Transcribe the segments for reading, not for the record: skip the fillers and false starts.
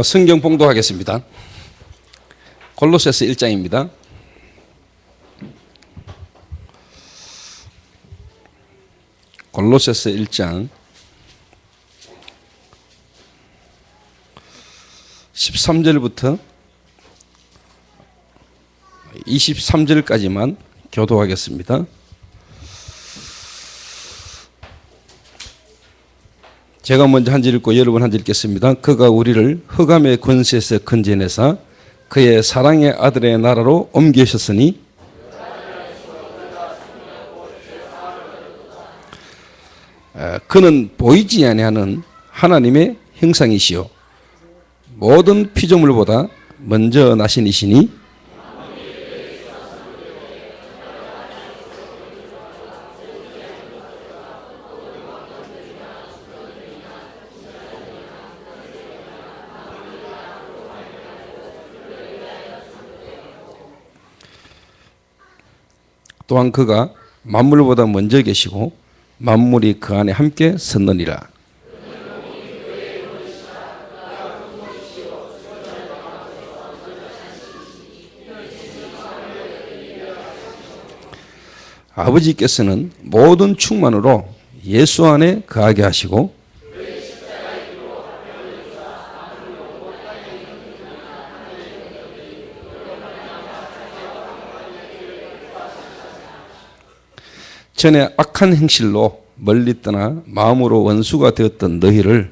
성경 봉독하겠습니다. 골로새서 1장입니다. 골로새서 1장 13절부터 23절까지만 교독하겠습니다. 제가 먼저 한 절 읽고 여러분 한 절 읽겠습니다. 그가 우리를 흑암의 권세에서 건져내사 그의 사랑의 아들의 나라로 옮기셨으니 그는 보이지 아니하는 하나님의 형상이시요 모든 피조물보다 먼저 나신 이시니 또한 그가 만물보다 먼저 계시고 만물이 그 안에 함께 섰느니라. 아버지께서는 모든 충만으로 예수 안에 거하게 하시고 전에 악한 행실로 멀리 떠나 마음으로 원수가 되었던 너희를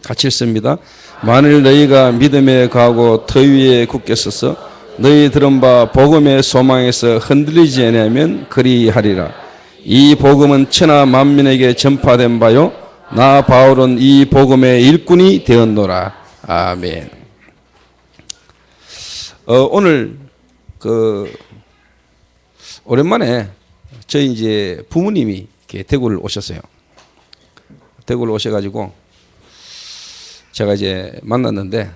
같이 읽습니다. 만일 너희가 믿음에 거하고 터 위에 굳게 서서 너희 들은 바 복음의 소망에서 흔들리지 아니하면 그리하리라. 이 복음은 천하 만민에게 전파된 바요 나 바울은 이 복음의 일꾼이 되었노라. 아멘. 오늘 오랜만에 저희 이제 부모님이 이렇게 대구를 오셨어요. 대구를 오셔가지고 제가 이제 만났는데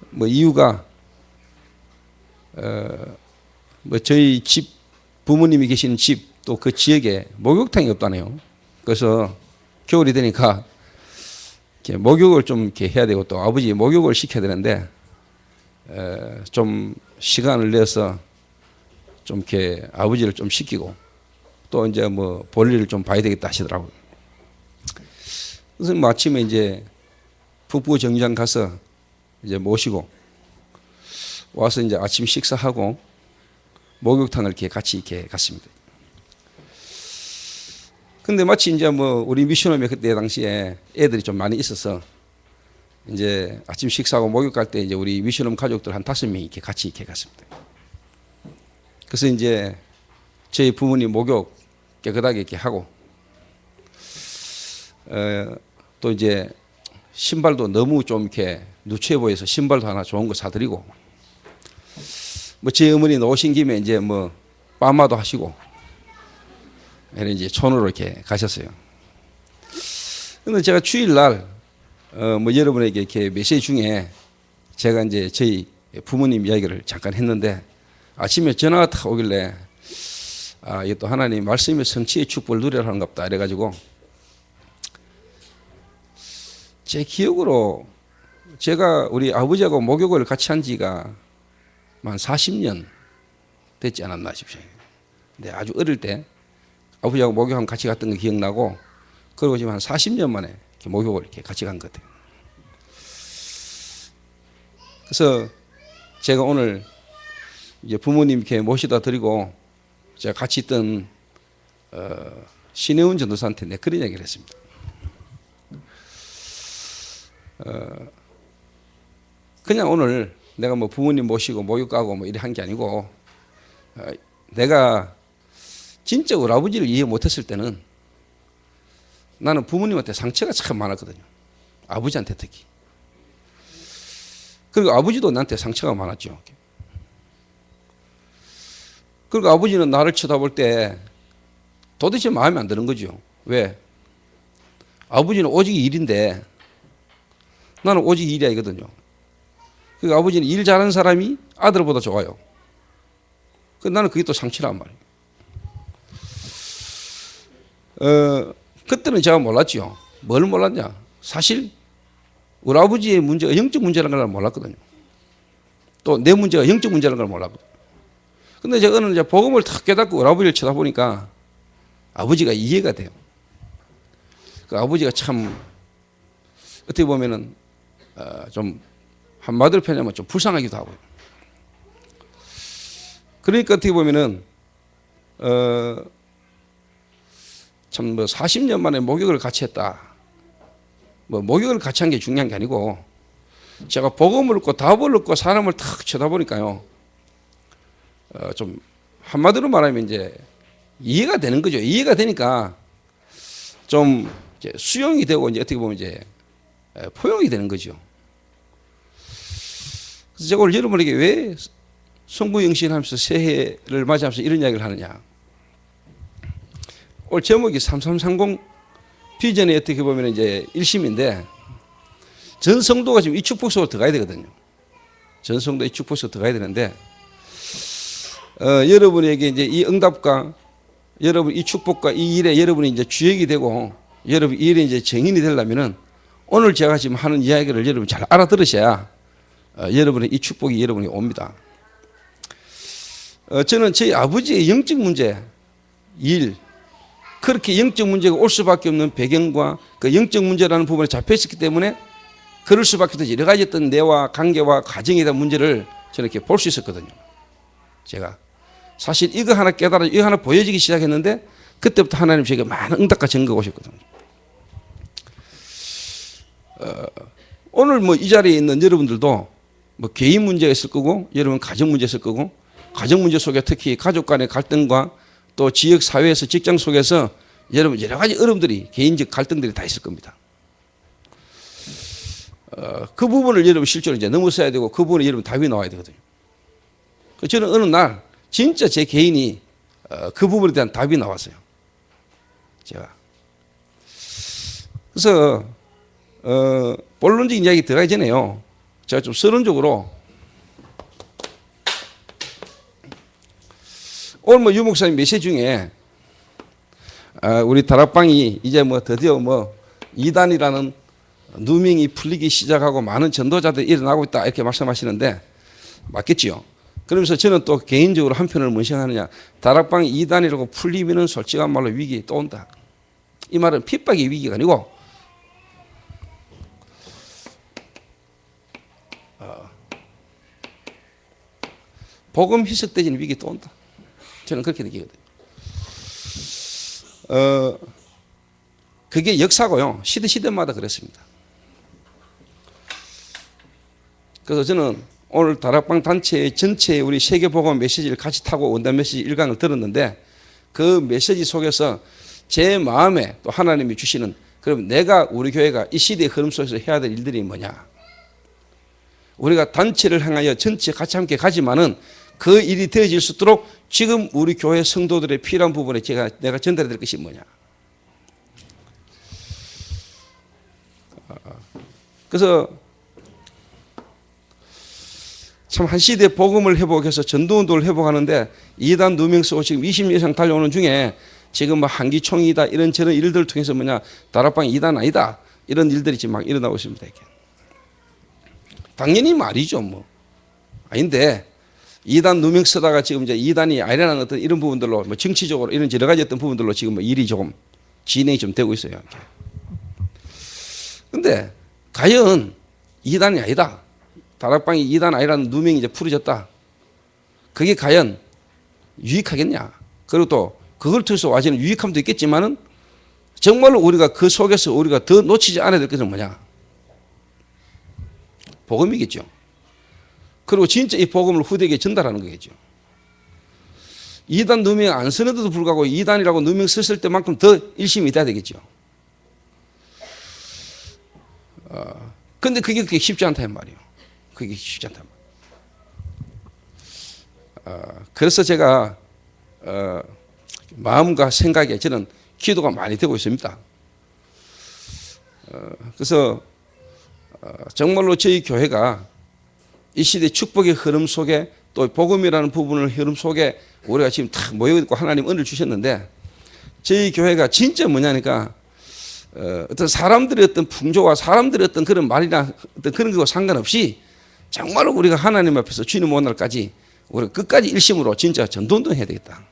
뭐 이유가 저희 집 부모님이 계시는 집 또 그 지역에 목욕탕이 없다네요. 그래서 겨울이 되니까 이렇게 목욕을 좀 이렇게 해야 되고 또 아버지 목욕을 시켜야 되는데 좀 시간을 내서 좀 이렇게 아버지를 좀 시키고 또 이제 뭐 볼일을 좀 봐야 되겠다 하시더라고요. 그래서 뭐 아침에 이제 북부 정류장 가서 이제 모시고 와서 이제 아침 식사하고 목욕탕을 이렇게 같이 이렇게 갔습니다. 근데 마치 이제 뭐 우리 미션홈에 그때 당시에 애들이 좀 많이 있어서 이제 아침 식사하고 목욕 갈 때 이제 우리 미션홈 가족들 한 5명이 이렇게 같이 이렇게 갔습니다. 그래서 이제 저희 부모님 목욕 깨끗하게 이렇게 하고 또 이제 신발도 너무 좀 이렇게 누추해 보여서 신발도 하나 좋은 거 사드리고 뭐 제 어머니 오신 김에 이제 뭐 빠마도 하시고 이제 촌으로 이렇게 가셨어요. 근데 제가 주일날 뭐 여러분에게 이렇게 메시지 중에 제가 이제 저희 부모님 이야기를 잠깐 했는데 아침에 전화가 딱 오길래 이게 또 하나님 말씀의 성취의 축복을 누리라 하는 겁다 이래가지고 제 기억으로 제가 우리 아버지하고 목욕을 같이 한 지가 한 40년 됐지 않았나 싶어요. 근데 아주 어릴 때 아버지하고 목욕하면 같이 갔던 거 기억나고 그리고 지금 한 40년 만에 이렇게 목욕을 이렇게 같이 간 것 같아요. 그래서 제가 오늘 이제 부모님 이렇게 모시다 드리고 제가 같이 있던 신혜훈 전도사한테 내가 그런 얘기를 했습니다. 그냥 오늘 내가 뭐 부모님 모시고 목욕 가고 뭐 이래 한 게 아니고 내가 진짜 우리 아버지를 이해 못했을 때는 나는 부모님한테 상처가 참 많았거든요. 아버지한테 특히. 그리고 아버지도 나한테 상처가 많았죠. 그리고 아버지는 나를 쳐다볼 때 도대체 마음에 안 드는 거죠. 왜? 아버지는 오직 일인데 나는 오직 일이 아니거든요. 그러니까 아버지는 일 잘하는 사람이 아들보다 좋아요. 나는 그게 또 상처란 말이에요. 그때는 제가 몰랐죠. 뭘 몰랐냐? 사실 우리 아버지의 문제가 영적 문제라는 걸 몰랐거든요. 또 내 문제가 영적 문제라는 걸 몰랐거든요. 근데 제가 어느 복음을 탁 깨닫고 우리 아버지를 쳐다보니까 아버지가 이해가 돼요. 그 아버지가 참 어떻게 보면은 좀 한마디로 표현하면 좀 불쌍하기도 하고요. 그러니까 어떻게 보면은 참 뭐 40년 만에 목욕을 같이 했다. 뭐 목욕을 같이 한 게 중요한 게 아니고 제가 복음을 얻고 답을 얻고 사람을 탁 쳐다보니까요. 좀 한마디로 말하면 이제 이해가 되는 거죠. 이해가 되니까 좀 이제 수용이 되고 이제 어떻게 보면 이제 포용이 되는 거죠. 그래서 제가 오늘 여러분에게 왜 성부영신하면서 새해를 맞이하면서 이런 이야기를 하느냐. 오늘 제목이 3330 비전에 어떻게 보면 이제 1심인데 전 성도가 지금 이 축복 속으로 들어가야 되거든요. 전 성도 이 축복 속으로 들어가야 되는데 여러분에게 이제 이 응답과 여러분 이 축복과 이 일에 여러분이 이제 주역이 되고 여러분 이 일에 이제 정인이 되려면은 오늘 제가 지금 하는 이야기를 여러분 잘 알아들으셔야 여러분의 이 축복이 여러분에게 옵니다. 저는 저희 아버지의 영적 문제, 일, 그렇게 영적 문제가 올 수밖에 없는 배경과 그 영적 문제라는 부분에 잡혀 있었기 때문에 그럴 수밖에 없는 여러 가지 어떤 내와 관계와 가정에 대한 문제를 저는 이렇게 볼 수 있었거든요. 제가 사실 이거 하나 깨달아 이거 하나 보여지기 시작했는데 그때부터 하나님 저에게 많은 응답과 증거가 오셨거든요. 오늘 뭐 이 자리에 있는 여러분들도 뭐 개인 문제가 있을 거고 여러분 가정 문제 있을 거고 가정 문제 속에 특히 가족 간의 갈등과 또 지역 사회에서 직장 속에서 여러분 여러 가지 어려움들이 개인적 갈등들이 다 있을 겁니다. 그 부분을 여러분 실제로 이제 넘어서야 되고 그 부분에 여러분 답이 나와야 되거든요. 저는 어느 날 진짜 제 개인이 그 부분에 대한 답이 나왔어요. 제가 그래서 본론적인 이야기 들어가기 전에요. 제가 좀 서론적으로 오늘 뭐 유 목사님 메시지 중에 우리 다락방이 이제 뭐 드디어 뭐 이단이라는 누명이 풀리기 시작하고 많은 전도자들이 일어나고 있다 이렇게 말씀하시는데 맞겠지요. 그러면서 저는 또 개인적으로 한편을 뭔 생각하느냐. 다락방이 이단이라고 풀리면은 솔직한 말로 위기 또 온다. 이 말은 핍박의 위기가 아니고 복음 희석되는 위기 또 온다. 저는 그렇게 느끼거든요. 그게 역사고요. 시대마다 그랬습니다. 그래서 저는 오늘 다락방 단체 전체의 우리 세계복음 메시지를 같이 타고 원단 메시지 1강을 들었는데 그 메시지 속에서 제 마음에 또 하나님이 주시는 그럼 내가 우리 교회가 이 시대의 흐름 속에서 해야 될 일들이 뭐냐. 우리가 단체를 향하여 전체 같이 함께 가지만은 그 일이 되어질 수 있도록 지금 우리 교회 성도들의 필요한 부분에 내가 전달해야 될 것이 뭐냐. 그래서 참 한 시대 복음을 회복해서 전도운동을 회복하는데 이단 누명 쓰고 지금 20년 이상 달려오는 중에 지금 뭐 한기총이다 이런 저런 일들을 통해서 뭐냐 다락방 이단 아니다 이런 일들이 지금 막 일어나고 있습니다. 이렇게. 당연히 말이죠 뭐 아닌데 이단 누명 쓰다가 지금 이제 이단이 아니라는 어떤 이런 부분들로 뭐 정치적으로 이런 여러 가지 어떤 부분들로 지금 뭐 일이 조금 진행이 좀 되고 있어요. 그런데 과연 이단이 아니다. 다락방이 이단 아니라는 누명이 이제 풀어졌다. 그게 과연 유익하겠냐? 그리고 또 그걸 통해서 와지는 유익함도 있겠지만은 정말로 우리가 그 속에서 우리가 더 놓치지 않아야 될 것은 뭐냐? 복음이겠죠. 그리고 진짜 이 복음을 후대에게 전달하는 거겠죠. 이단 누명 안 쓰는데도 불구하고 이단이라고 누명 썼을 때만큼 더 일심이 돼야 되겠죠. 근데 그게 그렇게 쉽지 않다는 말이에요. 그게 쉽지 않단 말이에요. 그래서 제가 마음과 생각에 저는 기도가 많이 되고 있습니다. 그래서 정말로 저희 교회가 이 시대 축복의 흐름 속에 또 복음이라는 부분을 흐름 속에 우리가 지금 다 모여있고 하나님 은혜를 주셨는데 저희 교회가 진짜 뭐냐니까 어떤 사람들의 어떤 풍조와 사람들의 어떤 그런 말이나 어떤 그런 거와 상관없이 정말로 우리가 하나님 앞에서 주님 오는 날까지 우리가 끝까지 일심으로 진짜 전도운동 해야 되겠다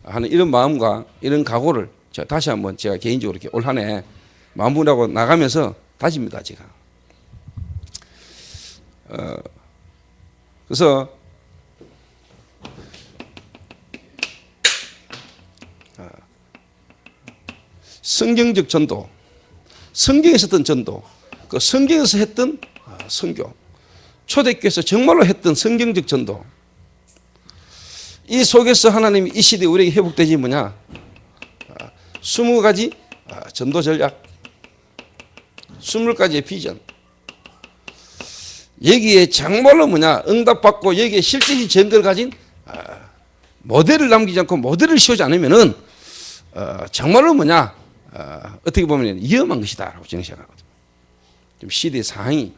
하는 이런 마음과 이런 각오를 제가 다시 한번 제가 개인적으로 이렇게 올 한 해 마음분하고 나가면서 다집니다 제가. 그래서 성경적 전도, 성경에서 했던 전도, 그 성경에서 했던 선교, 초대교회에서 정말로 했던 성경적 전도, 이 속에서 하나님이 이 시대에 우리에게 회복되지 뭐냐 20가지 전도 전략, 20가지의 비전, 여기에 정말로 뭐냐 응답받고 여기에 실질적인 증거를 가진 모델을 남기지 않고 모델을 씌우지 않으면은 정말로 뭐냐 어떻게 보면 위험한 것이다 라고 저는 생각하거든요. 좀 시대의 상황이.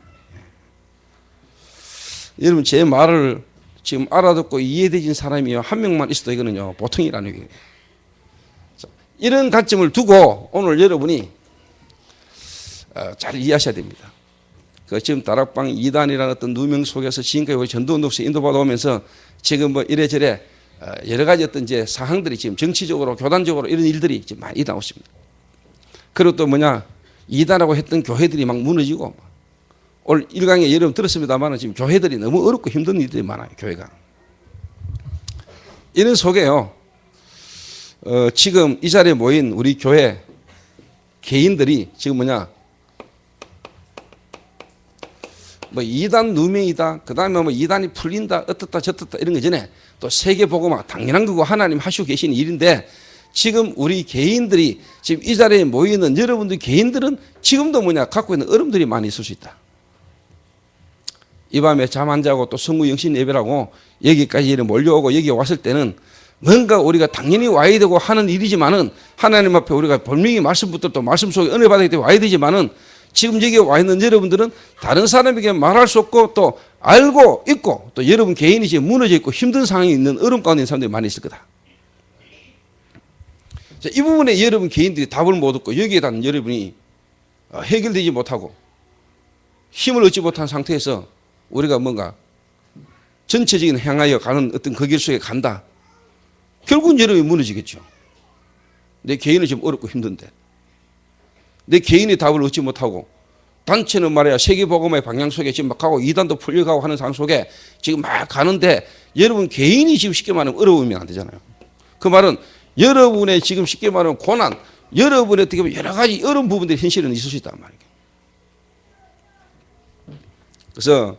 여러분 제 말을 지금 알아듣고 이해되진 사람이 한 명만 있어도 이거는요 보통이라는 얘기예요. 이런 관점을 두고 오늘 여러분이 잘 이해하셔야 됩니다. 그 지금 다락방 2단이라는 어떤 누명 속에서 지금까지 우리 전도운동에서 인도받아 오면서 지금 뭐 이래저래 여러 가지 어떤 이제 사항들이 지금 정치적으로 교단적으로 이런 일들이 지금 많이 나오고 있습니다. 그리고 또 뭐냐 2단하고 했던 교회들이 막 무너지고 오늘 1강에 여러분 들었습니다만 지금 교회들이 너무 어렵고 힘든 일들이 많아요. 교회가. 이런 속에요. 지금 이 자리에 모인 우리 교회 개인들이 지금 뭐냐 뭐 2단 누명이다. 그 다음에 뭐 2단이 풀린다. 어떻다 저떻다 이런 거 전에 또 세계복음화 당연한 거고 하나님 하시고 계시는 일인데 지금 우리 개인들이 지금 이 자리에 모이는 여러분들 개인들은 지금도 뭐냐 갖고 있는 어려움들이 많이 있을 수 있다. 이 밤에 잠 안 자고 또 성구 영신 예배라고 여기까지 몰려오고 여기 왔을 때는 뭔가 우리가 당연히 와야 되고 하는 일이지만은 하나님 앞에 우리가 분명히 말씀 붙들고 또 말씀 속에 은혜 받을 때 와야 되지만은 지금 여기 와 있는 여러분들은 다른 사람에게 말할 수 없고 또 알고 있고 또 여러분 개인이 지금 무너져 있고 힘든 상황에 있는 어려움 가운데 있는 사람들이 많이 있을 거다. 자, 이 부분에 여러분 개인들이 답을 못 얻고 여기에 대한 여러분이 해결되지 못하고 힘을 얻지 못한 상태에서 우리가 뭔가 전체적인 향하여 가는 어떤 그 길 속에 간다. 결국은 여러분이 무너지겠죠. 내 개인은 지금 어렵고 힘든데 내 개인이 답을 얻지 못하고 단체는 말이야 세계복음의 방향 속에 지금 막 가고 이단도 풀려가고 하는 상황 속에 지금 막 가는데 여러분 개인이 지금 쉽게 말하면 어려우면 안 되잖아요. 그 말은 여러분의 지금 쉽게 말하면 고난, 여러분의 어떻게 보면 여러 가지 어려운 부분들이 현실은 있을 수 있단 말이에요. 그래서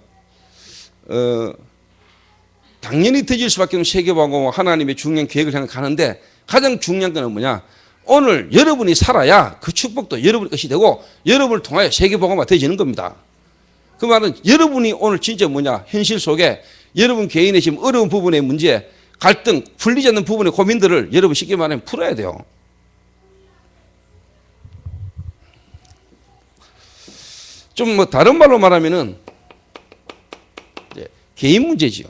당연히 터질 수밖에 없는 세계복음과 하나님의 중요한 계획을 향해 가는데 가장 중요한 건 뭐냐? 오늘 여러분이 살아야 그 축복도 여러분의 것이 되고 여러분을 통하여 세계복음화 되어지는 겁니다. 그 말은 여러분이 오늘 진짜 뭐냐? 현실 속에 여러분 개인의 지금 어려운 부분의 문제, 갈등, 풀리지 않는 부분의 고민들을 여러분 쉽게 말하면 풀어야 돼요. 좀 뭐 다른 말로 말하면은 개인 문제지요.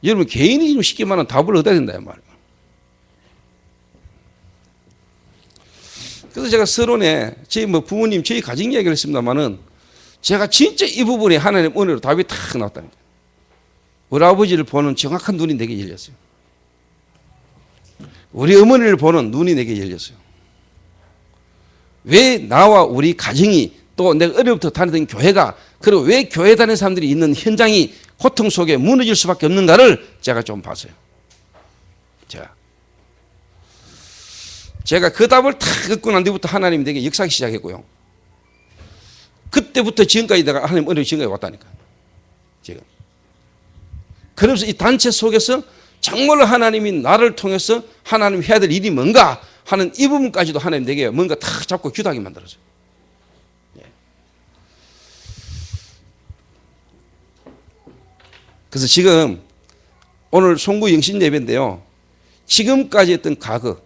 여러분 개인이 지금 쉽게 말하면 답을 얻어야 된다 이 말이에요. 그래서 제가 서론에 저희 뭐 부모님 저희 가정 이야기를 했습니다만은 제가 진짜 이 부분에 하나님 은혜로 답이 탁 나왔다는 거예요. 우리 아버지를 보는 정확한 눈이 내게 열렸어요. 우리 어머니를 보는 눈이 내게 열렸어요. 왜 나와 우리 가정이 또 내가 어려부터 다니던 교회가 그리고 왜 교회 다니는 사람들이 있는 현장이 고통 속에 무너질 수밖에 없는가를 제가 좀 봤어요. 제가 그 답을 탁 얻고 난 뒤부터 하나님이 내게 역사하기 시작했고요. 그때부터 지금까지 내가 하나님 은혜로 지금까지 왔다니까. 지금. 그러면서 이 단체 속에서 정말로 하나님이 나를 통해서 하나님 해야 될 일이 뭔가 하는 이 부분까지도 하나님 내게 뭔가 탁 잡고 규닥하게 만들어줘요. 그래서 지금 오늘 송구 영신 예배인데요. 지금까지 했던 과거,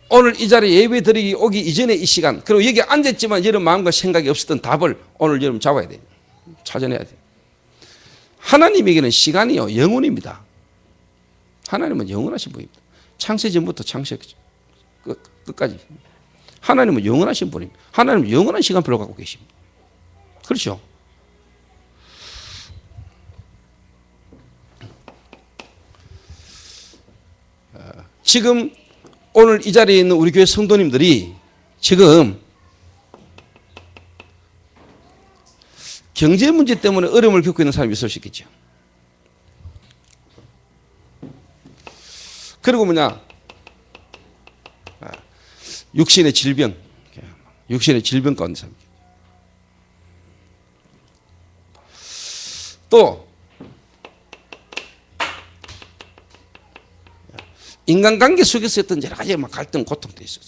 오늘 이 자리에 예배 드리기 오기 이전에 이 시간, 그리고 여기 앉았지만 여러분 마음과 생각이 없었던 답을 오늘 여러분 잡아야 돼요. 찾아내야 돼요. 하나님에게는 시간이요 영원입니다. 하나님은 영원하신 분입니다. 창세 전부터 창세 끝까지 하나님은 영원하신 분입니다. 하나님은 영원한 시간표를 갖고 계십니다. 그렇죠? 지금 오늘 이 자리에 있는 우리 교회 성도님들이 지금 경제 문제 때문에 어려움을 겪고 있는 사람이 있을 수 있겠죠. 그리고 뭐냐, 육신의 질병 가운데 삽니다. 또 인간관계 속에서 했던 여러 가지 갈등, 고통도 있어요.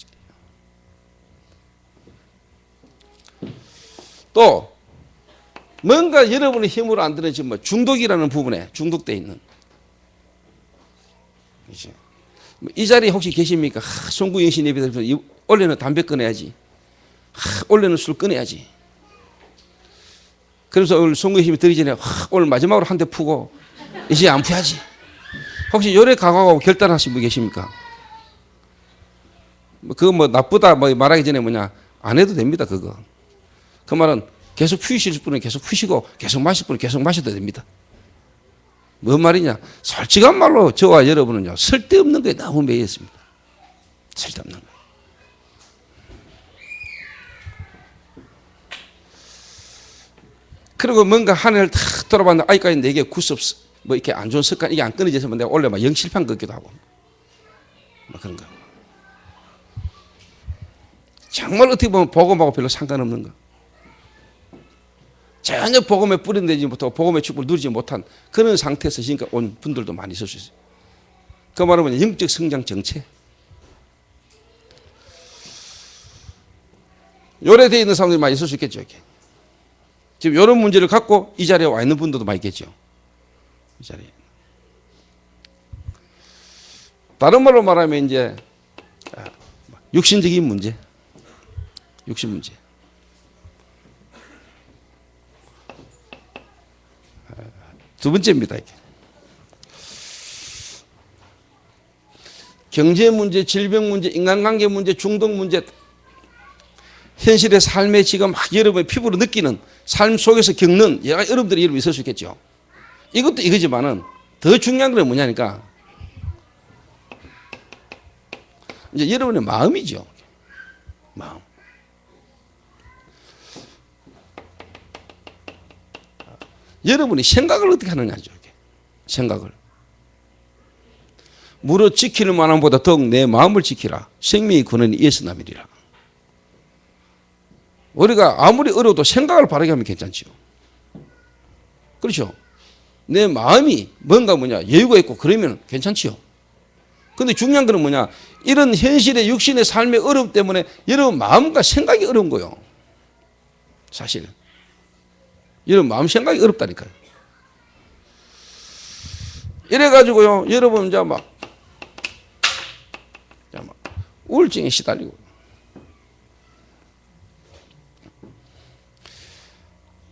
또 뭔가 여러분의 힘으로 안 되는 지금 중독이라는 부분에 중독되어 있는, 이 자리에 혹시 계십니까? 송구영 씨 예배드리면서 원래는 담배 끊어야지, 원래는 술 끊어야지. 그래서 오늘 송구영 씨 드리기 전에 오늘 마지막으로 한 대 푸고 이제 안 푸야지. 혹시 요래 각오하고 결단하신 분 계십니까? 그거 나쁘다 말하기 전에 안 해도 됩니다. 그거. 그 말은 계속 푸실 분은 계속 푸시고 계속 마실 분은 계속 마셔도 됩니다. 뭔 말이냐? 솔직한 말로 저와 여러분은요, 쓸데없는 거에 너무 매여 있습니다. 쓸데없는 거. 그리고 뭔가 한 해를 탁 돌아봤는데 아직까지 내게 구습 이렇게 안 좋은 습관 이게 안 끊어져서 내가 원래 영실판 걷기도 하고 그런 거. 정말 어떻게 보면 복음하고 별로 상관없는 거. 전혀 복음에 뿌린되지 못하고 복음의 축복을 누리지 못한 그런 상태에서 지금까지 온 분들도 많이 있을 수 있어요. 그 말하면 영적 성장 정체. 요래되어 있는 사람들이 많이 있을 수 있겠죠. 이렇게. 지금 이런 문제를 갖고 이 자리에 와 있는 분들도 많이 있겠죠. 이 자리에. 다른 말로 말하면 이제 육신적인 문제, 육신 문제. 두 번째입니다. 이게. 경제 문제, 질병 문제, 인간관계 문제, 중독 문제, 현실의 삶에 지금 여러분의 피부로 느끼는 삶 속에서 겪는 여러 가지 어려움들이 여러분 있을 수 있겠죠. 이것도 이거지만은 더 중요한 건 뭐냐니까 이제 여러분의 마음이죠. 마음. 여러분이 생각을 어떻게 하느냐죠. 생각을. 무릇 지키는 만함보다 더욱 내 마음을 지키라. 생명의 근원이 이에서 남이리라. 우리가 아무리 어려워도 생각을 바르게 하면 괜찮지요. 그렇죠? 내 마음이 뭔가 여유가 있고 그러면 괜찮지요. 근데 중요한 건 뭐냐? 이런 현실의 육신의 삶의 어려움 때문에 여러분 마음과 생각이 어려운 거예요. 사실. 여러분 마음 생각이 어렵다니까요. 이래가지고요, 여러분 이제 막 우울증에 시달리고.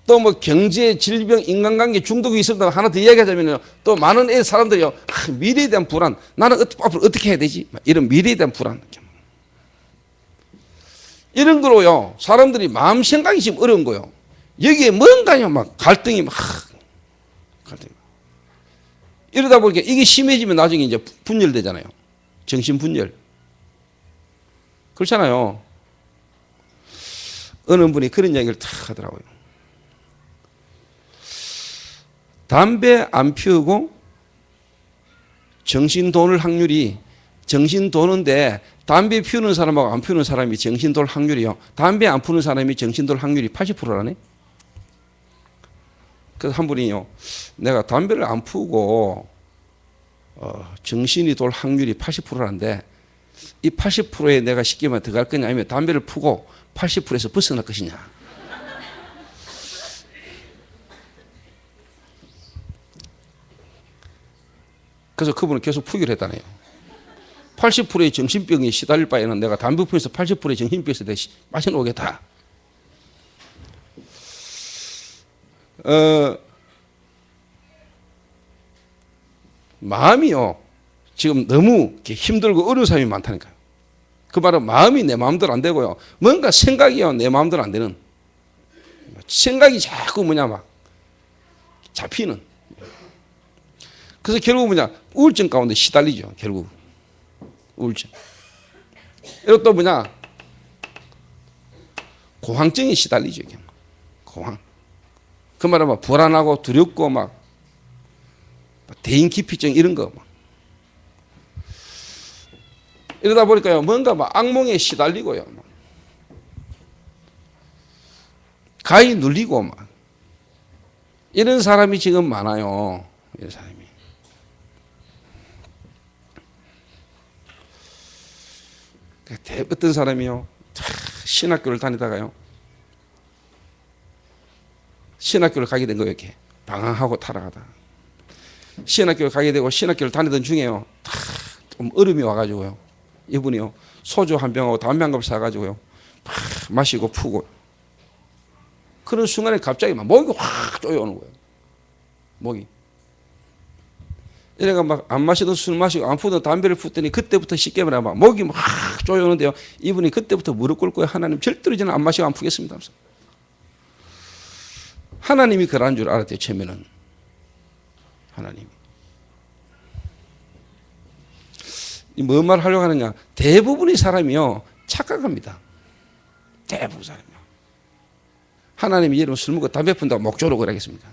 또 경제, 질병, 인간관계 중독이 있습니다. 하나 더 이야기하자면요, 또 많은 사람들이요, 미래에 대한 불안, 나는 앞으로 어떻게 해야 되지? 이런 미래에 대한 불안. 이런 거로요, 사람들이 마음 생각이 지금 어려운 거예요. 여기에 뭔가요, 갈등이 갈등. 이러다 보니까 이게 심해지면 나중에 이제 분열되잖아요. 정신분열. 그렇잖아요. 어느 분이 그런 이야기를 탁 하더라고요. 담배 안 피우고 정신 도는 확률이, 정신 도는데 담배 피우는 사람하고 안 피우는 사람이 정신 돌 확률이요, 담배 안 피우는 사람이 정신 돌 확률이 80%라네. 그래서 한 분이요, 내가 담배를 안 피우고 정신이 돌 확률이 80%라는데 이 80%에 내가 쉽게 말하면 들어갈 거냐, 아니면 담배를 피우고 80%에서 벗어날 것이냐. 그래서 그분은 계속 포기를 했다네요. 80%의 정신병이 시달릴 바에는 내가 담배 피우면서 80%의 정신병에서 내가 빠져나오겠다. 마음이요. 지금 너무 이렇게 힘들고 어려운 사람이 많다니까요. 그 말은 마음이 내 마음대로 안 되고요. 뭔가 생각이요. 내 마음대로 안 되는. 생각이 자꾸 막 잡히는. 그래서 결국 우울증 가운데 시달리죠. 결국. 우울증. 그리고 또 공황증에 시달리죠. 공황. 그 말은 불안하고 두렵고 대인 기피증 이런 거. 이러다 보니까요. 뭔가 악몽에 시달리고요. 가히 눌리고 이런 사람이 지금 많아요. 이런 사람이. 어떤 사람이요. 신학교를 다니다가요. 신학교를 가게 된 거예요. 이렇게 방황하고 타락하다. 신학교를 가게 되고 신학교를 다니던 중에요. 좀 얼음이 와가지고요. 이분이요. 소주 한 병하고 담배 한 갑 사가지고요. 마시고 푸고. 그런 순간에 갑자기 목이 확 쪼여오는 거예요. 목이. 이래가 안 마시던 술 마시고 안 푸던 담배를 푸더니 그때부터 쉽게 말하면 목이 확 쪼여오는데요. 이분이 그때부터 무릎 꿇고 하나님 절대로 저는 안 마시고 안 푸겠습니다. 하나님이 그러한 줄 알았대요. 처음에는. 하나님이. 뭔 말 하려고 하느냐. 대부분의 사람이요. 착각합니다. 대부분 사람이요. 하나님이 여러분 술 먹고 담배 푼다고 목 조르고 그러겠습니까?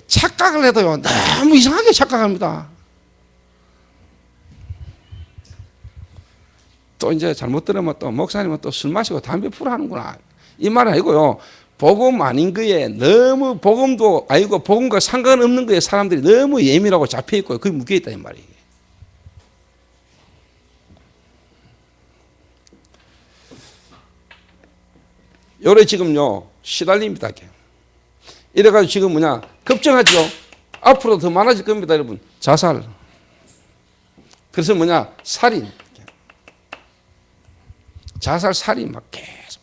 착각을 해도요. 너무 이상하게 착각합니다. 또 이제 잘못 들으면 또 목사님은 또 술 마시고 담배 풀어 하는구나. 이 말 아니고요. 복음 아닌 거에 너무 복음도 아니고 복음과 상관없는 거에 사람들이 너무 예민하고 잡혀있고 그게 묶여있다 이 말이에요. 요래 지금요 시달립니다. 이래가지고 지금 걱정하죠. 앞으로 더 많아질 겁니다, 여러분. 자살. 그래서 살인. 자살, 살인 계속.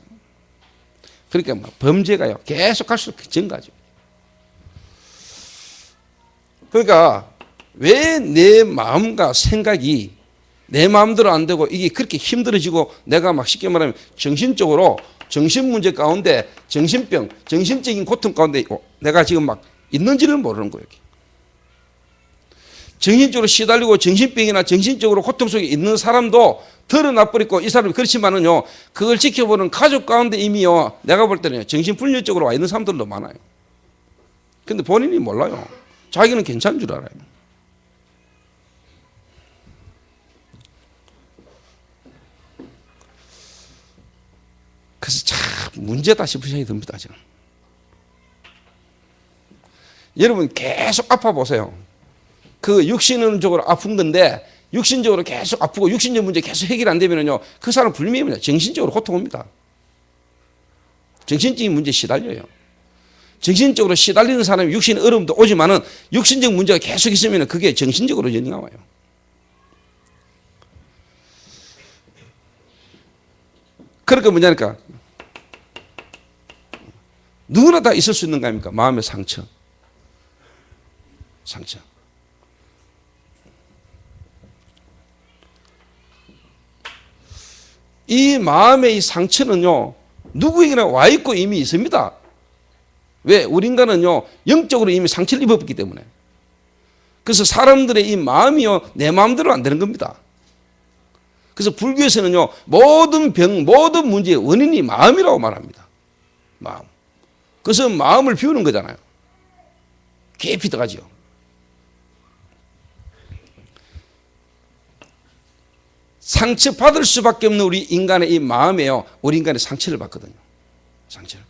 그러니까 범죄가요 계속 갈수록 증가죠. 그러니까 왜 내 마음과 생각이 내 마음대로 안 되고 이게 그렇게 힘들어지고 내가 쉽게 말하면 정신적으로 정신 문제 가운데 정신병, 정신적인 고통 가운데 있고 내가 지금 있는지를 모르는 거예요. 정신적으로 시달리고 정신병이나 정신적으로 고통 속에 있는 사람도 드러나버리고 이 사람이 그렇지만은요 그걸 지켜보는 가족 가운데 이미요 내가 볼 때는 정신불련 쪽으로 와 있는 사람들도 많아요. 근데 본인이 몰라요. 자기는 괜찮은 줄 알아요. 그래서 참 문제다 싶은 생각이 듭니다. 지금. 여러분 계속 아파 보세요. 그 육신적으로 아픈 건데 육신적으로 계속 아프고 육신적 문제 계속 해결 안 되면요 그 사람 불미입니다. 정신적으로 고통 옵니다. 정신적인 문제에 시달려요. 정신적으로 시달리는 사람이 육신 어려움도 오지만은 육신적 문제가 계속 있으면 그게 정신적으로 영향이 와요. 그러니까 뭐냐니까 누구나 다 있을 수 있는 거 아닙니까? 마음의 상처. 상처. 이 마음의 이 상처는요 누구에게나 와 있고 이미 있습니다. 왜? 우리 인간은요 영적으로 이미 상처를 입었기 때문에. 그래서 사람들의 이 마음이요 내 마음대로 안 되는 겁니다. 그래서 불교에서는요 모든 병, 모든 문제의 원인이 마음이라고 말합니다. 마음. 그래서 마음을 비우는 거잖아요. 깊이 들어가죠. 상처받을 수밖에 없는 우리 인간의 이 마음에요 우리 인간의 상처를 받거든요. 상처를.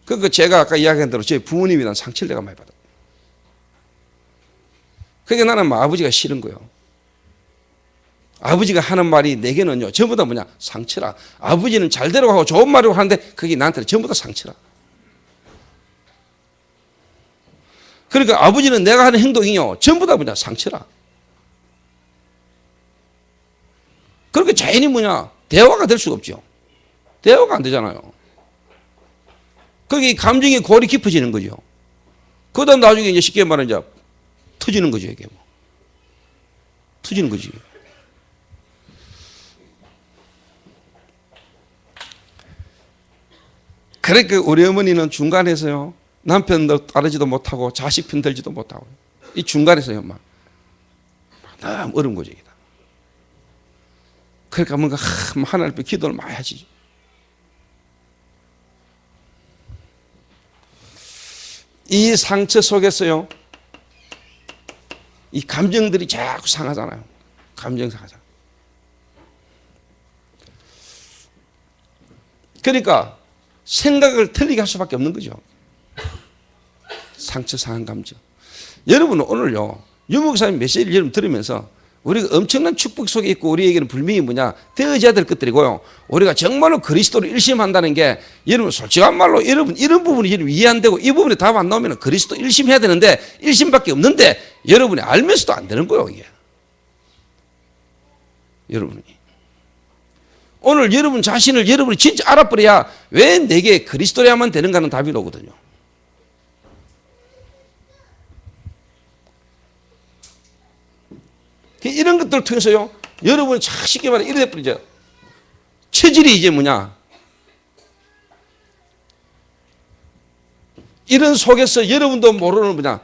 그러니까 제가 아까 이야기한 대로 제 부모님이 난 상처를 내가 많이 받았어요. 그러니까 나는 아버지가 싫은 거예요. 아버지가 하는 말이 내게는요 전부 다 상처라. 아버지는 잘되라고 하고 좋은 말이라고 하는데 그게 나한테는 전부 다 상처라. 그러니까 아버지는 내가 하는 행동이요 전부 다 상처라. 그렇게 자연히 대화가 될 수가 없죠. 대화가 안 되잖아요. 거기 감정의 골이 깊어지는 거죠. 그다음 나중에 이제 쉽게 말하면 이제 터지는 거죠, 이게 뭐. 터지는 거지. 그러니까 우리 어머니는 중간에서요, 남편도 따르지도 못하고 자식 편 들지도 못하고 이 중간에서요 막 너무 어려운 거죠. 그러니까 뭔가 하나님 앞에 기도를 많이 하지. 이 상처 속에서요 이 감정들이 자꾸 상하잖아요. 감정 상하잖아요. 그러니까 생각을 틀리게 할 수밖에 없는 거죠. 상처 상한 감정. 여러분은 오늘요 유 목사님 메시지를 여러분 들으면서 우리가 엄청난 축복 속에 있고 우리에게는 분명히 뭐냐 되어져야 될 것들이고요. 우리가 정말로 그리스도를 일심한다는 게 여러분 솔직한 말로 여러분 이런 부분이 여러분 이해 안 되고 이 부분에 답 안 나오면 그리스도 일심해야 되는데 일심밖에 없는데 여러분이 알면서도 안 되는 거예요. 이게. 여러분이. 오늘 여러분 자신을 여러분이 진짜 알아버려야 왜 내게 그리스도야만 되는가는 답이 오거든요. 이런 것들을 통해서요 여러분이 참 쉽게 말해 이래 버리죠. 체질이 이제 뭐냐 이런 속에서 여러분도 모르는 뭐냐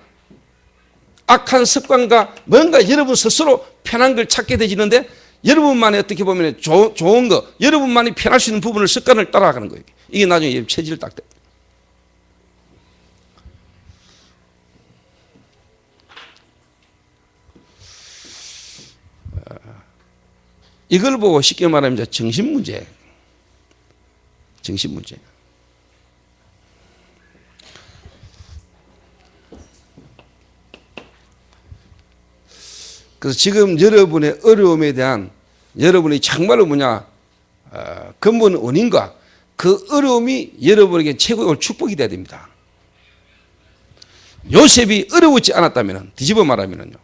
악한 습관과 뭔가 여러분 스스로 편한 걸 찾게 되지는데 여러분만이 어떻게 보면 좋은 거 여러분만이 편할 수 있는 부분을 습관을 따라가는 거예요. 이게 나중에 체질을 딱 돼. 이걸 보고 쉽게 말하면 정신 문제. 정신 문제. 그래서 지금 여러분의 어려움에 대한 여러분이 정말로 뭐냐 근본 원인과 그 어려움이 여러분에게 최고의 축복이 돼야 됩니다. 요셉이 어려웠지 않았다면 뒤집어 말하면요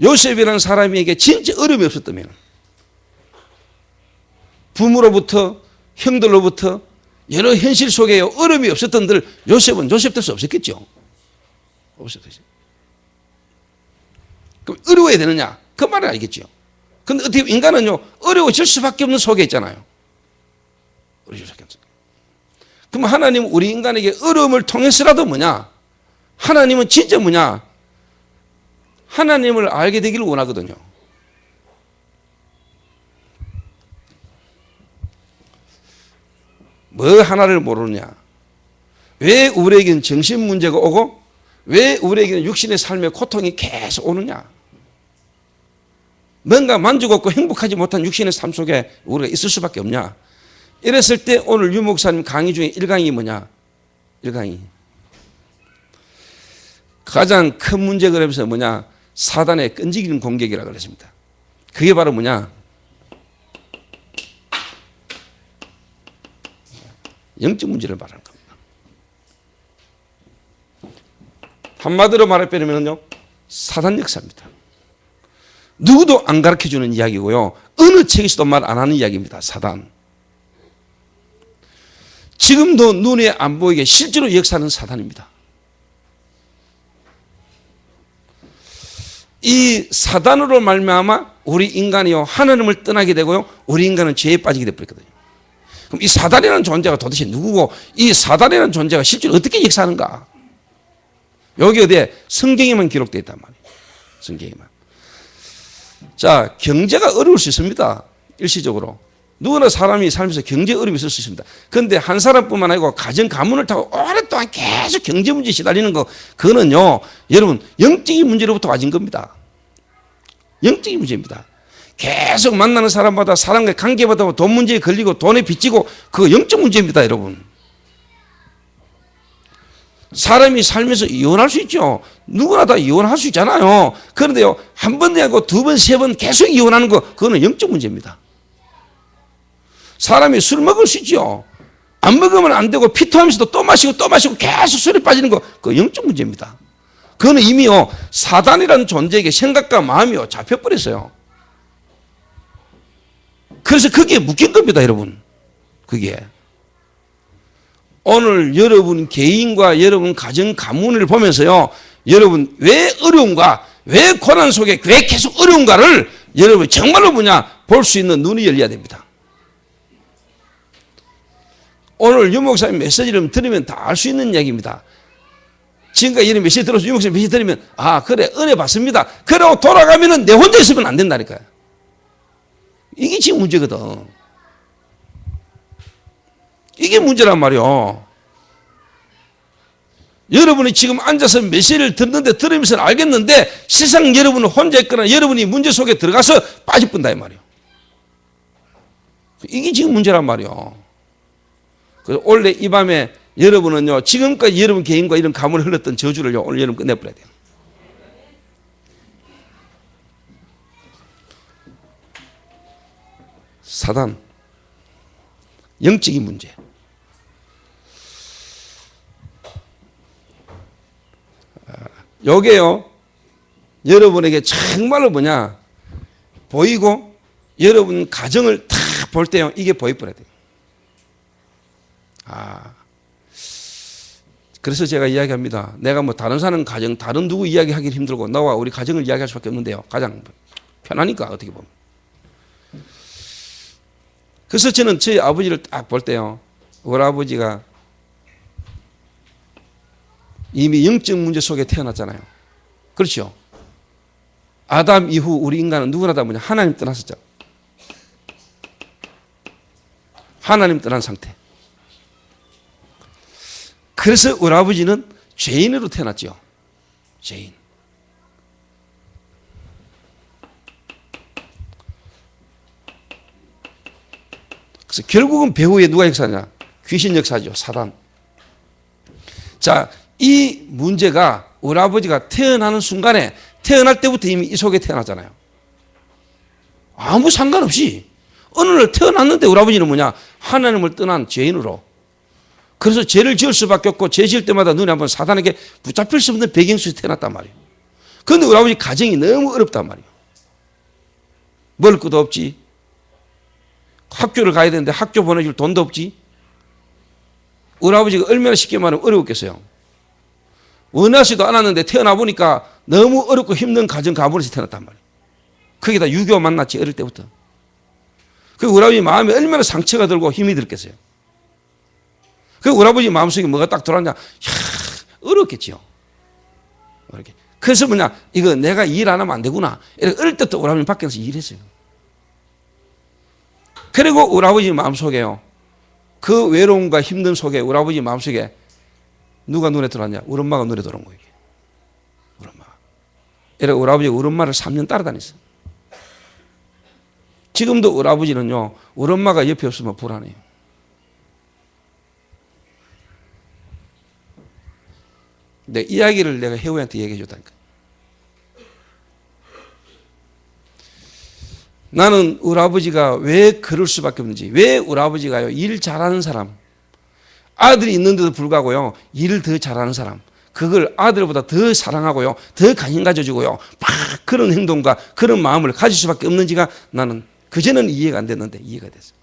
요셉이라는 사람에게 진짜 어려움이 없었다면 부모로부터 형들로부터 여러 현실 속에 어려움이 없었던들 요셉은 요셉 될 수 없었겠죠. 없었겠죠. 그럼 어려워야 되느냐? 그 말은 알겠죠. 근데 어떻게 인간은요 어려워질 수밖에 없는 속에 있잖아요. 어려워질 수밖에 없어요. 그럼 하나님은 우리 인간에게 어려움을 통해서라도 뭐냐? 하나님은 진짜 뭐냐? 하나님을 알게 되기를 원하거든요. 뭐 하나를 모르느냐? 왜 우리에게는 정신 문제가 오고 왜 우리에게는 육신의 삶의 고통이 계속 오느냐? 뭔가 만족 없고 행복하지 못한 육신의 삶 속에 우리가 있을 수밖에 없냐? 이랬을 때 오늘 유 목사님 강의 중에 1강이 뭐냐? 1강이 가장 큰 문제가 그러면서 뭐냐? 사단의 끈질기는 공격이라고 그랬습니다. 그게 바로 뭐냐? 영적 문제를 말하는 겁니다. 한마디로 말해버리면요 사단 역사입니다. 누구도 안 가르쳐주는 이야기고요 어느 책에서도 말 안 하는 이야기입니다. 사단. 지금도 눈에 안 보이게 실제로 역사하는 사단입니다. 이 사단으로 말미암아 우리 인간이요 하나님을 떠나게 되고요 우리 인간은 죄에 빠지게 되버렸거든요. 그럼 이 사단이라는 존재가 도대체 누구고 이 사단이라는 존재가 실제로 어떻게 역사하는가? 여기 어디에 성경에만 기록되어 있단 말이에요. 성경에만. 자, 경제가 어려울 수 있습니다. 일시적으로. 누구나 사람이 살면서 경제 어려움이 있을 수 있습니다. 그런데 한 사람뿐만 아니고 가정 가문을 타고 오랫동안 계속 경제 문제에 시달리는 거 그거는요 여러분 영적인 문제로부터 와진 겁니다. 영적인 문제입니다. 계속 만나는 사람마다 사람과의 관계마다 돈 문제에 걸리고 돈에 빚지고 그거 영적 문제입니다. 여러분. 사람이 살면서 이혼할 수 있죠. 누구나 다 이혼할 수 있잖아요. 그런데요 한 번 아니고 두 번, 세 번 계속 이혼하는 거 그거는 영적 문제입니다. 사람이 술 먹을 수 있죠. 안 먹으면 안 되고 피토하면서도 또 마시고 또 마시고 계속 술에 빠지는 거 그거 영적 문제입니다. 그거는 이미요 사단이라는 존재에게 생각과 마음이요 잡혀버렸어요. 그래서 거기에 묶인 겁니다. 여러분. 그게 오늘 여러분 개인과 여러분 가정 가문을 보면서요, 여러분 왜 어려운가, 왜 고난 속에 왜 계속 어려운가를 여러분 정말로 볼 수 있는 눈이 열려야 됩니다. 오늘 유 목사님 메시지를 들으면 다 알 수 있는 이야기입니다. 지금까지 이런 메시지 들어서 유 목사님 메시지 들으면 아 그래 은혜 받습니다. 그러고 돌아가면은 내 혼자 있으면 안 된다니까요. 이게 지금 문제거든. 이게 문제란 말이요. 여러분이 지금 앉아서 메시지를 듣는데 들으면서 알겠는데 세상 여러분은 혼자 있거나 여러분이 문제 속에 들어가서 빠져본다 이 말이요. 이게 지금 문제란 말이요. 그래서 원래 이 밤에 여러분은요, 지금까지 여러분 개인과 이런 가문을 흘렀던 저주를요, 오늘 여러분 끝내버려야 돼요. 사단, 영적인 문제. 요게요, 여러분에게 정말로 보이고, 여러분 가정을 다 볼 때요, 이게 보여버려야 돼요. 그래서 제가 이야기합니다. 내가 다른 사람 가정, 다른 누구 이야기하기 힘들고, 나와 우리 가정을 이야기할 수밖에 없는데요. 가장 편하니까, 어떻게 보면. 그래서 저는 저희 아버지를 딱 볼 때요, 우리 아버지가 이미 영적 문제 속에 태어났잖아요. 그렇죠? 아담 이후 우리 인간은 누구나 다 하나님 떠났었죠. 하나님 떠난 상태. 그래서 우리 아버지는 죄인으로 태어났죠. 죄인. 그래서 결국은 배후에 누가 역사냐? 귀신 역사죠. 사단. 자, 이 문제가 우리 아버지가 태어나는 순간에, 태어날 때부터 이미 이 속에 태어났잖아요. 아무 상관없이 어느 날 태어났는데 우리 아버지는 하나님을 떠난 죄인으로. 그래서 죄를 지을 수밖에 없고, 죄 지을 때마다 눈에 한번 사단에게 붙잡힐 수 없는 배경 속에서 태어났단 말이에요. 그런데 우리 아버지 가정이 너무 어렵단 말이에요. 먹을 것도 없지. 학교를 가야 되는데 학교 보내줄 돈도 없지. 우리 아버지가 얼마나 쉽게 말하면 어려웠겠어요. 원하지도 않았는데 태어나 보니까 너무 어렵고 힘든 가정 가문에서 태어났단 말이에요. 거기다 유교 만났지, 어릴 때부터. 그리고 우리 아버지 마음에 얼마나 상처가 들고 힘이 들겠어요. 그리고 우리 아버지 마음속에 뭐가 딱 들어왔냐, 어렵겠지요. 이렇게. 그래서 이거 내가 일 안 하면 안 되구나. 이렇게 어릴 때부터 우리 아버지 밖에서 일했어요. 그리고 우리 아버지 마음속에요, 그 외로움과 힘든 속에 우리 아버지 마음속에 누가 눈에 들어왔냐? 우리 엄마가 눈에 들어온 거예요. 우리 엄마. 이렇게 우리 아버지가 우리 엄마를 3년 따라다녔어요. 지금도 우리 아버지는요, 우리 엄마가 옆에 없으면 불안해요. 내 이야기를 내가 혜우한테 얘기해 줬다니까. 나는 우리 아버지가 왜 그럴 수밖에 없는지, 왜 우리 아버지가요, 일 잘하는 사람, 아들이 있는데도 불구하고요, 일을 더 잘하는 사람, 그걸 아들보다 더 사랑하고요, 더 관심 가져주고요, 막 그런 행동과 그런 마음을 가질 수밖에 없는지가 나는 그전에는 이해가 안 됐는데 이해가 됐어요.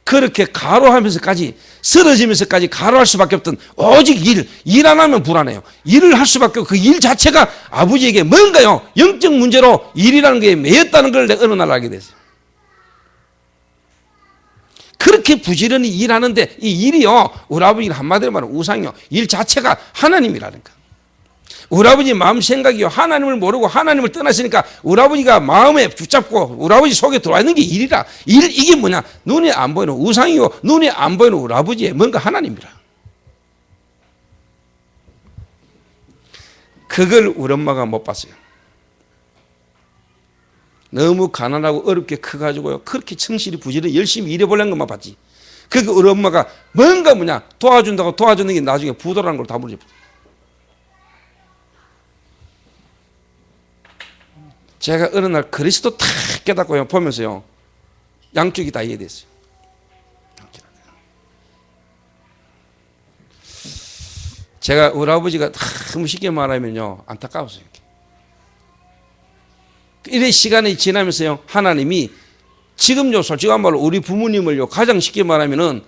그렇게 가로하면서까지, 쓰러지면서까지 가로할 수밖에 없던 오직 일 안 하면 불안해요. 일을 할 수밖에 없고, 그 일 자체가 아버지에게 뭔가요, 영적 문제로 일이라는 게 매였다는 걸 내가 어느 날 알게 됐어요. 그렇게 부지런히 일하는데 이 일이요, 우리 아버지는 한마디로 말하면 우상이요, 일 자체가 하나님이라니까. 우리 아버지 마음 생각이요, 하나님을 모르고 하나님을 떠났으니까 우리 아버지가 마음에 붙잡고 우리 아버지 속에 들어와 있는 게 일이라. 이게 뭐냐? 눈에 안 보이는 우상이요, 눈에 안 보이는 우리 아버지의 뭔가 하나님이라. 그걸 우리 엄마가 못 봤어요. 너무 가난하고 어렵게 커가지고요, 그렇게 성실히 부지런히 열심히 일해보려는 것만 봤지. 그게 우리 엄마가 뭔가 도와준다고 도와주는 게 나중에 부도라는 걸 다 모르죠. 제가 어느 날 그리스도 탁 깨닫고 보면서요, 양쪽이 다 이해됐어요. 제가 우리 아버지가 너무 쉽게 말하면요, 안타까웠어요. 이래 시간이 지나면서요, 하나님이 지금요, 솔직한 말로 우리 부모님을요, 가장 쉽게 말하면은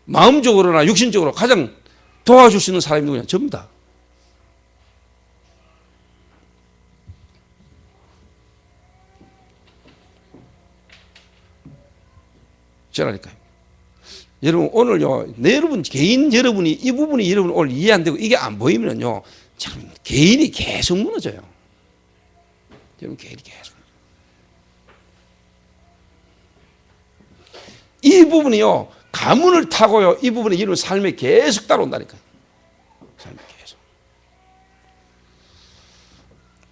마음적으로나 육신적으로 가장 도와줄 수 있는 사람이 누구냐? 접니다. 저라니까요. 여러분 오늘요, 여러분 개인 여러분이 이 부분이 여러분 오늘 이해 안 되고 이게 안 보이면요, 참 개인이 계속 무너져요. 여러분 개인이 계속. 이 부분이요, 가문을 타고요, 이 부분이 여러분 삶에 계속 따라온다니까요. 삶에 계속.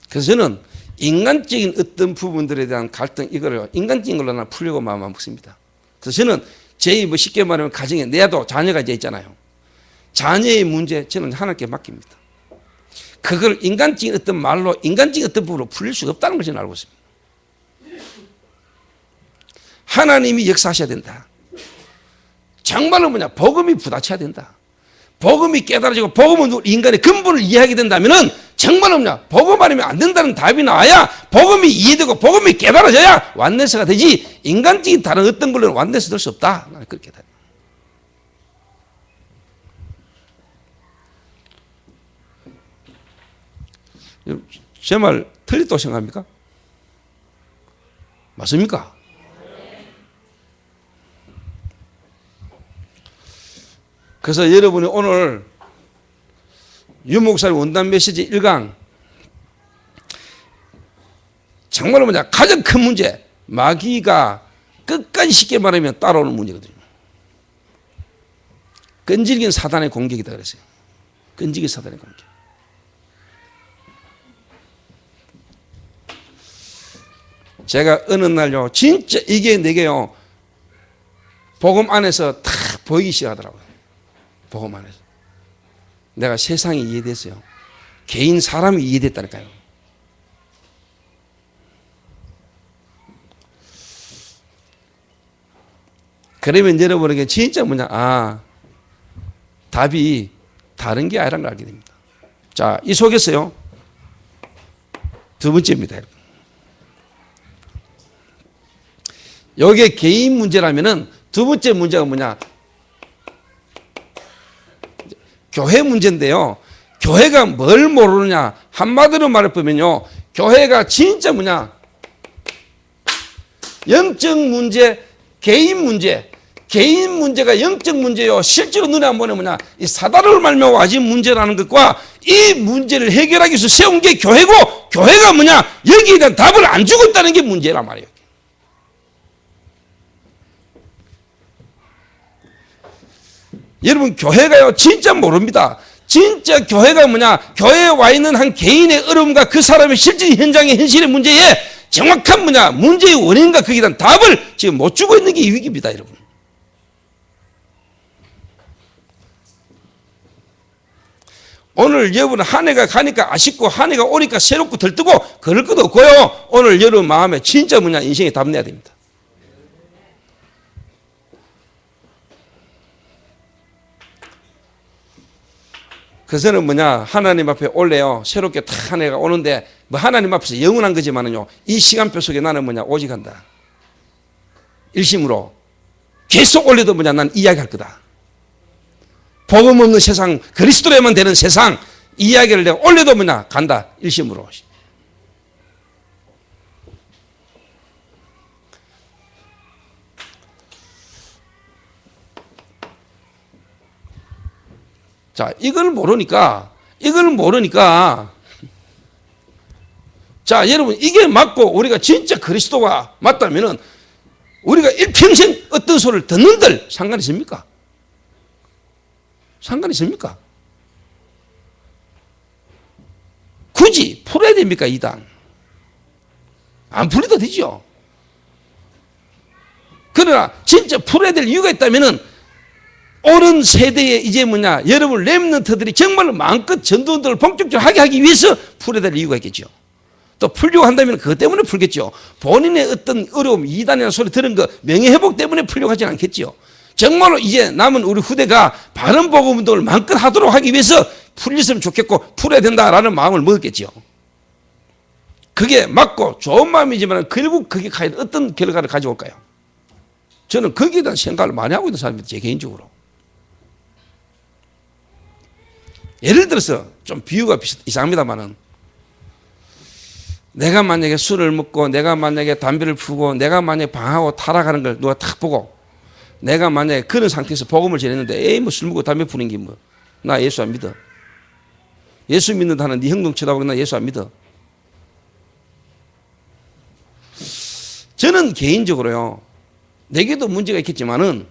그래서 저는 인간적인 어떤 부분들에 대한 갈등, 이거를 인간적인 걸로 하나 풀려고 마음 먹습니다. 그래서 저는 제 뭐 쉽게 말하면 가정에 내도 자녀가 이제 있잖아요. 자녀의 문제 저는 하나님께 맡깁니다. 그걸 인간적인 어떤 말로, 인간적인 어떤 부분으로 풀릴 수가 없다는 걸 저는 알고 있습니다. 하나님이 역사하셔야 된다. 정말로 뭐냐, 복음이 부딪혀야 된다. 복음이 깨달아지고 복음은 인간의 근본을 이해하게 된다면은 정말로 뭐냐, 복음 아니면 안 된다는 답이 나와야 복음이 이해되고 복음이 깨달아져야 완네스가 되지, 인간적인 다른 어떤 걸로는 완네스 될 수 없다. 나는 그렇게 다. 제 말 틀렸다고 생각합니까? 맞습니까? 그래서 여러분이 오늘 유목사님 원단 메시지 1강 정말로 뭐냐, 가장 큰 문제, 마귀가 끝까지 쉽게 말하면 따라오는 문제거든요. 끈질긴 사단의 공격이다 그랬어요. 끈질긴 사단의 공격. 제가 어느 날요, 진짜 이게 내게요, 복음 안에서 다 보이기 시작하더라고요. 복음 안에서. 내가 세상이 이해됐어요. 개인 사람이 이해됐다니까요. 그러면 여러분에게 진짜 뭐냐, 답이 다른 게 아니라는 걸 알게 됩니다. 자, 이 속에서요, 두 번째입니다. 여기에 개인 문제라면은 두 번째 문제가 뭐냐, 교회 문제인데요. 교회가 뭘 모르느냐, 한마디로 말해보면요, 교회가 진짜 뭐냐, 영적 문제, 개인 문제, 개인 문제가 영적 문제요, 실제로 눈에 안 보면 뭐냐, 이 사단을 말며 와진 문제라는 것과 이 문제를 해결하기 위해서 세운 게 교회고, 교회가 뭐냐, 여기에 대한 답을 안 주고 있다는 게 문제란 말이에요. 여러분 교회가요, 진짜 모릅니다. 진짜 교회가 뭐냐, 교회에 와 있는 한 개인의 어려움과 그 사람의 실제 현장의 현실의 문제에 정확한 뭐냐, 문제의 원인과 거기에 대한 답을 지금 못 주고 있는 게 이 위기입니다, 여러분. 오늘 여러분 한 해가 가니까 아쉽고 한 해가 오니까 새롭고 들뜨고 그럴 것도 없고요. 오늘 여러분 마음에 진짜 뭐냐, 인생에 답 내야 됩니다. 그래서는 뭐냐, 하나님 앞에 올래요. 새롭게 다 한 해가 오는데 뭐 하나님 앞에서 영원한 거지만은요, 이 시간표 속에 나는 뭐냐, 오직 한다. 일심으로 계속 올려도 뭐냐, 난 이야기할 거다. 복음 없는 세상, 그리스도로만 되는 세상 이야기를 내가 올려도 뭐냐, 간다. 일심으로. 자, 이걸 모르니까, 자, 여러분, 이게 맞고 우리가 진짜 그리스도가 맞다면은 우리가 일평생 어떤 소리를 듣는들 상관이 있습니까? 상관이 있습니까? 굳이 풀어야 됩니까, 이단? 안 풀려도 되죠. 그러나 진짜 풀어야 될 이유가 있다면은 오는 세대에 이제 뭐냐, 여러분 렘넌트들이 정말로 마음껏 전도운동을 본격적으로 하기 위해서 풀어야 될 이유가 있겠죠. 또 풀려고 한다면 그것 때문에 풀겠죠. 본인의 어떤 어려움, 이단이라는 소리 들은 거 명예회복 때문에 풀려고 하진 않겠죠. 정말로 이제 남은 우리 후대가 바른 복음 운동을 마음껏 하도록 하기 위해서 풀렸으면 좋겠고 풀어야 된다라는 마음을 먹었겠죠. 그게 맞고 좋은 마음이지만 결국 그게 어떤 결과를 가져올까요? 저는 거기에 대한 생각을 많이 하고 있는 사람입니다, 제 개인적으로. 예를 들어서 좀 비유가 이상합니다만은 내가 만약에 술을 먹고 내가 만약에 담배를 피우고 내가 만약에 방하고 타락하는 걸 누가 탁 보고 내가 만약에 그런 상태에서 복음을 전했는데 에이 뭐 술 먹고 담배 피우는 게 뭐 나 예수 안 믿어. 예수 믿는다는 네 행동 쳐다보고 나 예수 안 믿어. 저는 개인적으로요. 내게도 문제가 있겠지만은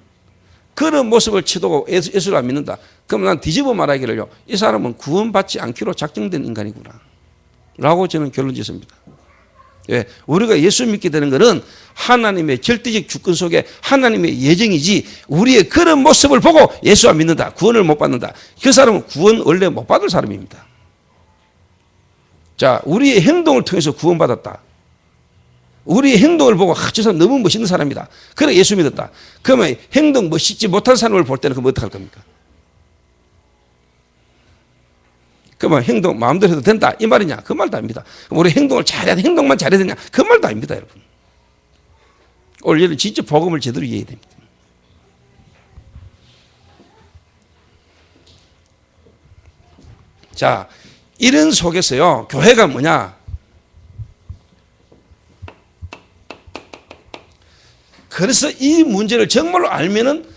그런 모습을 쳐다보고 예수를 안 믿는다. 그럼 난 뒤집어 말하기를요. 이 사람은 구원받지 않기로 작정된 인간이구나. 라고 저는 결론 짓습니다. 왜? 우리가 예수 믿게 되는 것은 하나님의 절대적 주권 속에 하나님의 예정이지 우리의 그런 모습을 보고 예수 안 믿는다. 구원을 못 받는다. 그 사람은 구원 원래 못 받을 사람입니다. 자, 우리의 행동을 통해서 구원받았다. 우리의 행동을 보고 저 사람 너무 멋있는 사람이다. 그래 예수 믿었다. 그러면 행동 멋있지 못한 사람을 볼 때는 그럼 어떡할 겁니까? 그러면 행동 마음대로 해도 된다 이 말이냐? 그 말도 아닙니다. 우리 행동을 잘해야 돼. 행동만 잘해야 되냐? 그 말도 아닙니다, 여러분. 오늘 진짜 복음을 제대로 이해해야 됩니다. 자, 이런 속에서요 교회가 뭐냐? 그래서 이 문제를 정말로 알면은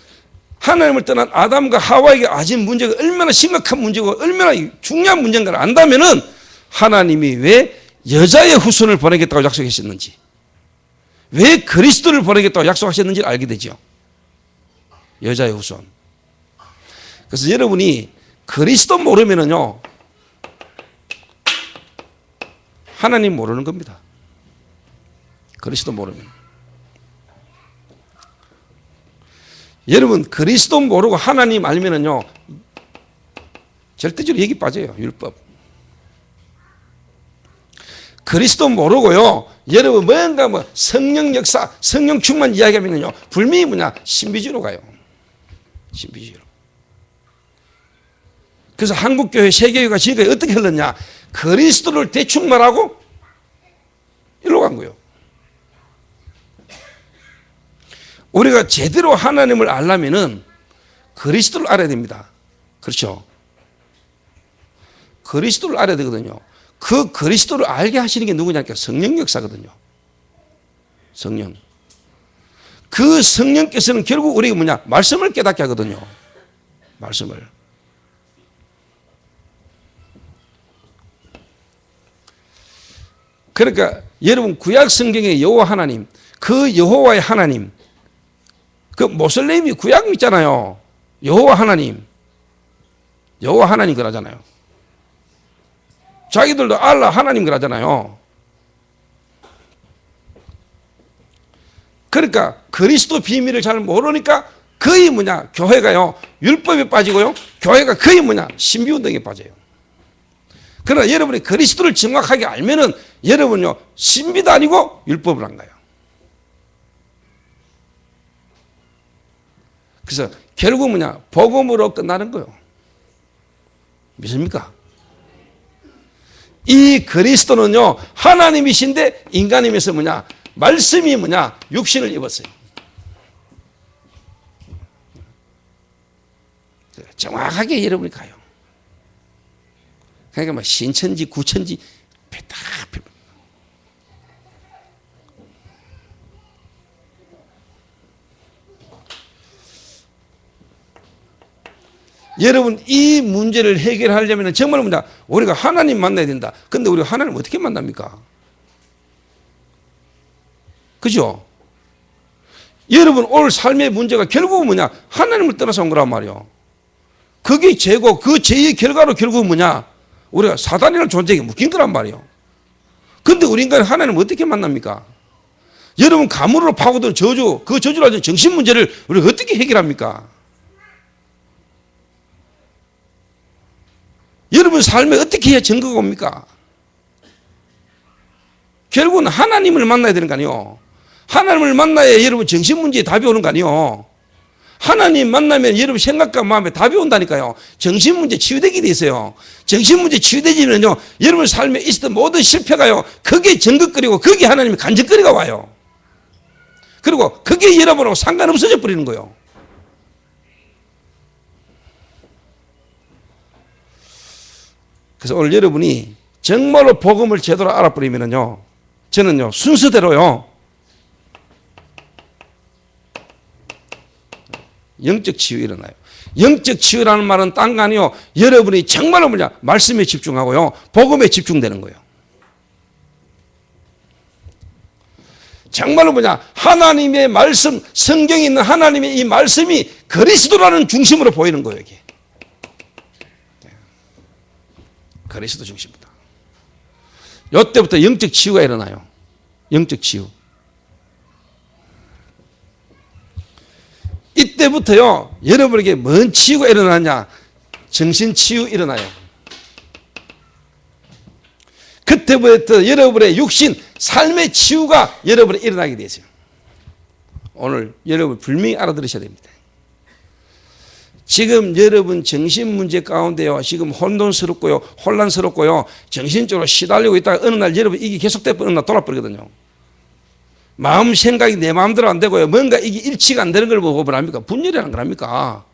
하나님을 떠난 아담과 하와에게 아진 문제가 얼마나 심각한 문제고 얼마나 중요한 문제인가를 안다면은 하나님이 왜 여자의 후손을 보내겠다고 약속하셨는지, 왜 그리스도를 보내겠다고 약속하셨는지를 알게 되죠. 여자의 후손. 그래서 여러분이 그리스도 모르면은요 하나님 모르는 겁니다. 그리스도 모르면. 여러분 그리스도 모르고 하나님 알면은요 절대적으로 얘기 빠져요. 율법. 그리스도 모르고요 여러분 뭔가 뭐 성령 역사 성령 충만 이야기하면은요 분명히 뭐냐 신비주의로 가요. 신비주의로. 그래서 한국교회 세계교회가 지금까지 어떻게 흘렀냐, 그리스도를 대충 말하고 이리로 간 거예요. 우리가 제대로 하나님을 알려면은 그리스도를 알아야 됩니다. 그렇죠? 그리스도를 알아야 되거든요. 그 그리스도를 알게 하시는 게 누구냐니까 성령 역사거든요. 성령. 그 성령께서는 결국 우리가 뭐냐 말씀을 깨닫게 하거든요. 말씀을. 그러니까 여러분 구약 성경의 여호와 하나님, 그 여호와의 하나님, 그 모슬림이 구약 믿잖아요. 여호와 하나님, 여호와 하나님 그러잖아요. 자기들도 알라 하나님 그러잖아요. 그러니까 그리스도 비밀을 잘 모르니까 거의 뭐냐 교회가요 율법에 빠지고요 교회가 거의 뭐냐 신비운동에 빠져요. 그러나 여러분이 그리스도를 정확하게 알면은 여러분요 신비도 아니고 율법을 안 가요. 그래서 결국 뭐냐 복음으로 끝나는 거예요. 믿습니까? 이 그리스도는요 하나님이신데 인간이면서 뭐냐 말씀이 뭐냐 육신을 입었어요. 정확하게 여러분이 가요. 그러니까 뭐 신천지 구천지 다 여러분 이 문제를 해결하려면 정말 뭐냐 우리가 하나님 만나야 된다. 근데 우리가 하나님 어떻게 만납니까? 그죠? 여러분 오늘 삶의 문제가 결국은 뭐냐 하나님을 떠나서 온 거란 말이에요. 그게 죄고 그 죄의 결과로 결국은 뭐냐 우리가 사단이라는 존재에게 묶인 거란 말이에요. 근데 우리 인간은 하나님을 어떻게 만납니까? 여러분 가물으로 파고든 저주, 그 저주로 하는 정신 문제를 우리가 어떻게 해결합니까? 여러분 삶에 어떻게 해야 증거가 옵니까? 결국은 하나님을 만나야 되는 거 아니에요. 하나님을 만나야 여러분 정신 문제에 답이 오는 거 아니에요. 하나님 만나면 여러분 생각과 마음에 답이 온다니까요. 정신 문제 치유되게 돼 있어요. 정신 문제 치유되지면요 여러분 삶에 있었던 모든 실패가요 그게 증거거리고 그게 하나님의 간증거리가 와요. 그리고 그게 여러분하고 상관없어져 버리는 거예요. 그래서 오늘 여러분이 정말로 복음을 제대로 알아버리면요, 저는요, 순서대로요, 영적 치유 일어나요. 영적 치유라는 말은 딴 거 아니요, 여러분이 정말로 말씀에 집중하고요, 복음에 집중되는 거예요. 정말로 하나님의 말씀, 성경에 있는 하나님의 이 말씀이 그리스도라는 중심으로 보이는 거예요, 이게. 그리스도 중심이다. 이때부터 영적 치유가 일어나요. 영적 치유. 이때부터요, 여러분에게 뭔 치유가 일어나냐? 정신 치유 일어나요. 그때부터 여러분의 육신, 삶의 치유가 여러분에 일어나게 되세요. 오늘 여러분 분명히 알아들으셔야 됩니다. 지금 여러분 정신 문제 가운데요, 지금 혼돈스럽고요, 혼란스럽고요, 정신적으로 시달리고 있다가 어느 날 여러분 이게 계속되고 어느 날 돌아버리거든요. 마음 생각이 내 마음대로 안 되고요, 뭔가 이게 일치가 안 되는 걸 보고 뭐랍니까? 분열이라는 거랍니까?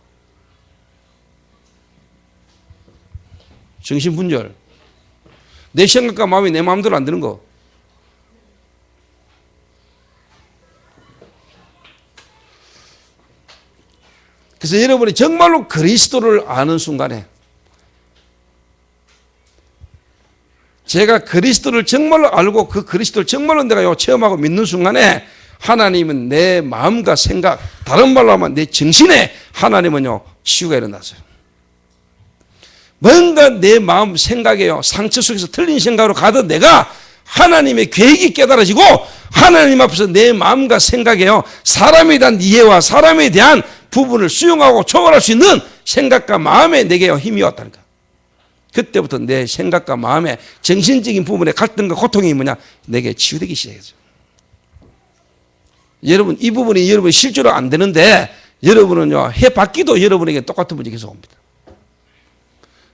정신분열. 내 생각과 마음이 내 마음대로 안 되는 거. 그래서 여러분이 정말로 그리스도를 아는 순간에, 제가 그리스도를 정말로 알고 그 그리스도를 정말로 내가 체험하고 믿는 순간에 하나님은 내 마음과 생각, 다른 말로 하면 내 정신에 하나님은요 치유가 일어났어요. 뭔가 내 마음 생각에요, 상처 속에서 틀린 생각으로 가던 내가 하나님의 계획이 깨달아지고 하나님 앞에서 내 마음과 생각에요, 사람에 대한 이해와 사람에 대한 부분을 수용하고 초월할 수 있는 생각과 마음에 내게 힘이 왔다니까. 그때부터 내 생각과 마음의 정신적인 부분의 갈등과 고통이 내게 치유되기 시작했어요. 여러분, 이 부분이 여러분 실제로 안 되는데 여러분은요, 해봤기도 여러분에게 똑같은 문제 계속 옵니다.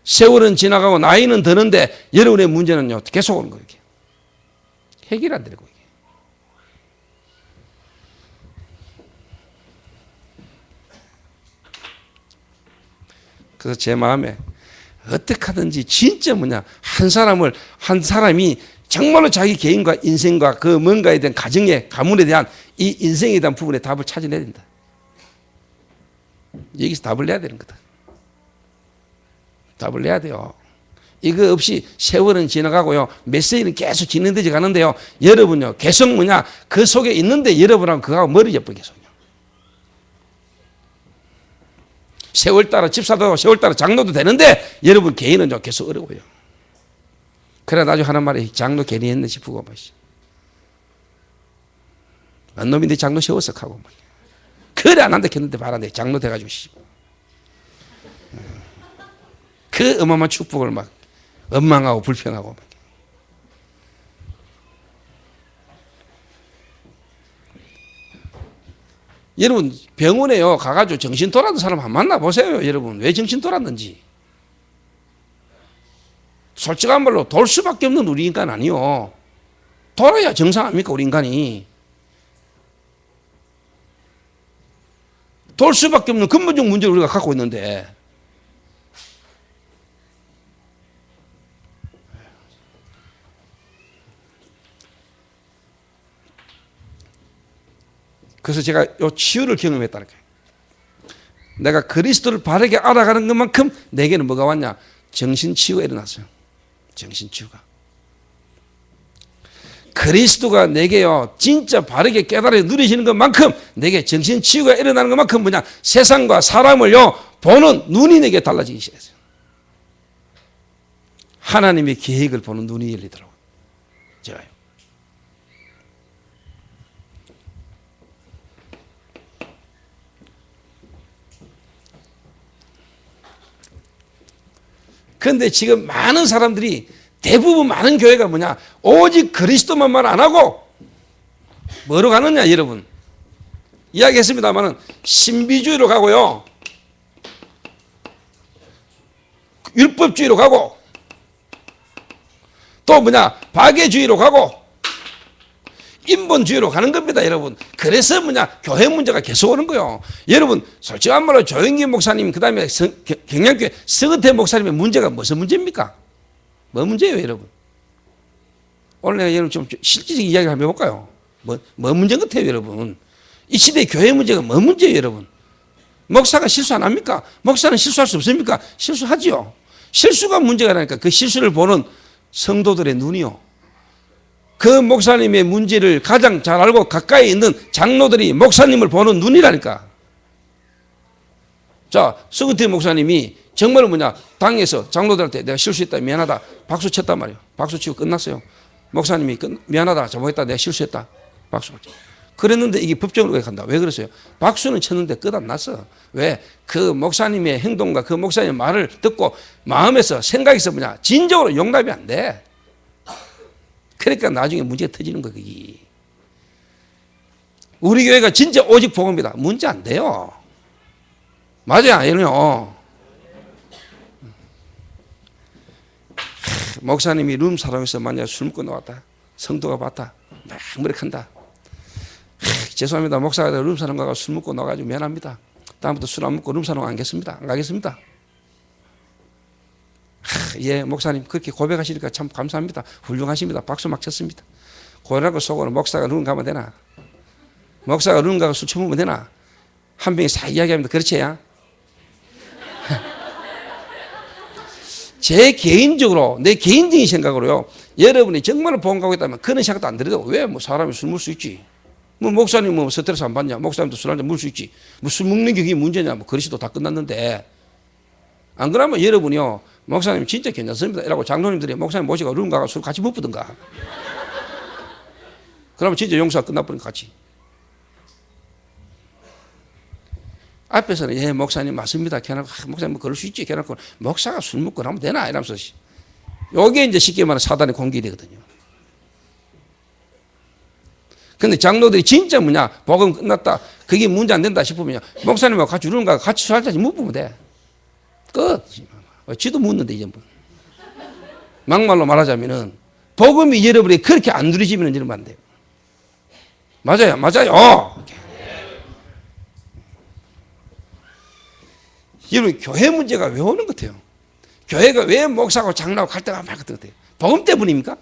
세월은 지나가고 나이는 드는데 여러분의 문제는요 계속 오는 거예요. 해결 안 되고. 그래서 제 마음에 어떻게 하든지 진짜 한 사람이 정말로 자기 개인과 인생과 그 뭔가에 대한 가문에 대한 이 인생에 대한 부분에 답을 찾아내야 된다. 여기서 답을 내야 되는 거다. 답을 내야 돼요. 이거 없이 세월은 지나가고요, 메시지는 계속 진행되지 가는데요, 여러분요 계속 그 속에 있는데 여러분하고 그거하고 멀어져 버려. 계속 세월 따라 집사도 세월 따라 장로도 되는데 여러분 개인은 계속 어려워요. 그래 나중에 하는 말이 장로 괜히 했네 싶고 안 놈인데 장로 세워서 하고 그래 안 한다 했는데 봐라 내 장로 돼가지고 그 어마어마한 축복을 원망하고 불평하고 여러분 병원에요 가가지고 정신 돌아든 사람 한번 만나보세요. 여러분 왜 정신 돌았는지. 솔직한 말로 돌 수밖에 없는 우리 인간 아니요. 돌아야 정상 아닙니까 우리 인간이. 돌 수밖에 없는 근본적 문제를 우리가 갖고 있는데 그래서 제가 이 치유를 경험했다는 거예요. 내가 그리스도를 바르게 알아가는 것만큼 내게는 뭐가 왔냐? 정신치유가 일어났어요. 정신치유가. 그리스도가 내게요 진짜 바르게 깨달아 누리시는 것만큼 내게 정신치유가 일어나는 것만큼 세상과 사람을요 보는 눈이 내게 달라지기 시작했어요. 하나님의 계획을 보는 눈이 열리더라고요. 제가요. 그런데 지금 많은 사람들이 대부분 많은 교회가 오직 그리스도만 말 안 하고 뭐로 가느냐 여러분. 이야기했습니다마는 신비주의로 가고요. 율법주의로 가고 또 박애주의로 가고 인본주의로 가는 겁니다, 여러분. 그래서 교회 문제가 계속 오는 거예요. 여러분, 솔직한 말로 조영기 목사님, 그 다음에 경량교회 서은태 목사님의 문제가 무슨 문제입니까? 뭐 문제예요, 여러분? 오늘 내가 여러분 좀 실질적인 이야기를 한번 해볼까요? 뭐 문제인 것 같아요, 여러분? 이 시대의 교회 문제가 뭐 문제예요, 여러분? 목사가 실수 안 합니까? 목사는 실수할 수 없습니까? 실수하지요. 실수가 문제가 아니니까 그 실수를 보는 성도들의 눈이요. 그 목사님의 문제를 가장 잘 알고 가까이 있는 장로들이 목사님을 보는 눈이라니까. 자, 서근태 목사님이 정말 당에서 장로들한테 내가 실수했다, 미안하다, 박수 쳤단 말이에요. 박수 치고 끝났어요. 목사님이 미안하다, 잘못했다, 내가 실수했다, 박수 쳤죠. 그랬는데 이게 법정으로 간다. 왜 그랬어요? 박수는 쳤는데 끝 안 났어. 왜? 그 목사님의 행동과 그 목사님의 말을 듣고 마음에서 생각에서 진정으로 용납이 안 돼. 그러니까 나중에 문제가 터지는 거야, 그게. 우리 교회가 진짜 오직 복음이다. 문제 안 돼요. 맞아요, 아니에요? 목사님이 룸사롱에서 만약 술 먹고 나왔다. 성도가 봤다. 막 무력한다. 죄송합니다. 목사가 룸사롱 가서 술 먹고 나가지고 미안합니다. 다음부터 술 안 먹고 룸사롱 안 가겠습니다. 안 가겠습니다. 예, 목사님 그렇게 고백하시니까 참 감사합니다. 훌륭하십니다. 박수 막 쳤습니다. 고라고 속으로 목사가 룸 가면 되나? 목사가 룸 가서 술 처먹으면 되나? 한 명이 싹 이야기합니다. 그렇지? 제 개인적으로, 내 개인적인 생각으로요, 여러분이 정말 보험 가고 있다면 그런 생각도 안 들어도 왜 사람이 술 먹을 수 있지? 목사님 스트레스 안 받냐? 목사님도 술 한잔 먹을 수 있지. 술 먹는 게 그게 문제냐? 그리스도 다 끝났는데. 안 그러면 여러분이요, 목사님 진짜 괜찮습니다. 이라고 장로님들이 목사님 모시고 룸 가서 술 같이 먹보든가. 그러면 진짜 용서가 끝나버린 같이. 앞에서는 예, 목사님 맞습니다. 목사님 뭐 그럴 수 있지. 걔놓고 목사가 술 먹고 하면 되나? 이러면서. 요게 이제 쉽게 말하면 사단의 공격이거든요. 근데 장로들이 진짜 복음 끝났다. 그게 문제 안 된다 싶으면 목사님하고 같이 우는 가 같이 술 한잔 묻으면 돼. 끝. 지도 묻는데 이제 뭐. 막말로 말하자면은 복음이 여러분이 그렇게 안 누리지면 이러면 안 돼요. 맞아요. 여러분 교회 문제가 왜 오는 것 같아요? 교회가 왜 목사하고 장로하고 갈등하고 말 것 같아요? 복음 때문입니까?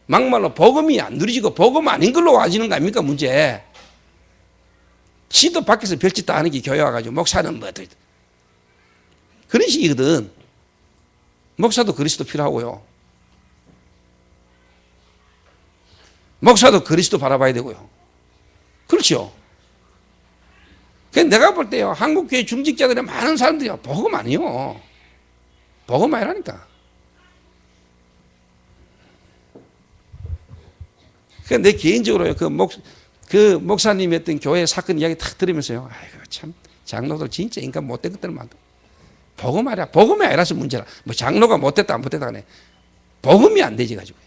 막말로 복음이 안 누리지고 복음 아닌 걸로 와지는 거 아닙니까 문제? 지도 밖에서 별짓 다 하는 게 교회 와가지고 목사는 뭐들 그런 식이거든. 목사도 그리스도 필요하고요. 목사도 그리스도 바라봐야 되고요. 그렇죠? 내가 볼 때요, 한국교회 중직자들의 많은 사람들이 복음 아니요. 복음 아니라니까. 내 개인적으로요, 그 목사님이 했던 교회 사건 이야기 탁 들으면서요, 아이고, 참, 장로들 진짜 인간 못된 것들 많다. 복음이 아니라서 문제라. 뭐 장로가 못됐다, 안 못됐다 하네. 복음이 안 되지, 가지고.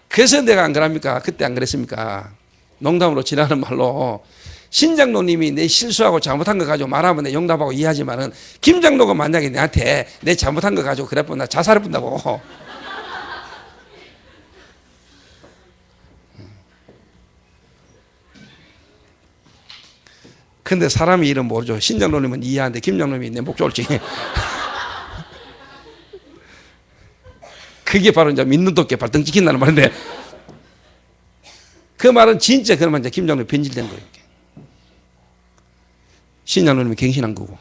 그래서 내가 안 그럽니까? 그때 안 그랬습니까? 농담으로 지나는 말로 신장로님이 내 실수하고 잘못한 거 가지고 말하면 내 용납하고 이해하지만은 김장로가 만약에 내한테 내 잘못한 거 가지고 그랬으면 나 자살을 본다고. 근데 사람이 이름 모르죠. 신장로님은 이해하는데 김장로님이 내 목 졸지. 그게 바로 이제 믿는 도끼에 발등 찍힌다는 말인데 그 말은 진짜 그러면 이제 김장로님 변질된 거예요. 신장로님이 갱신한 거고.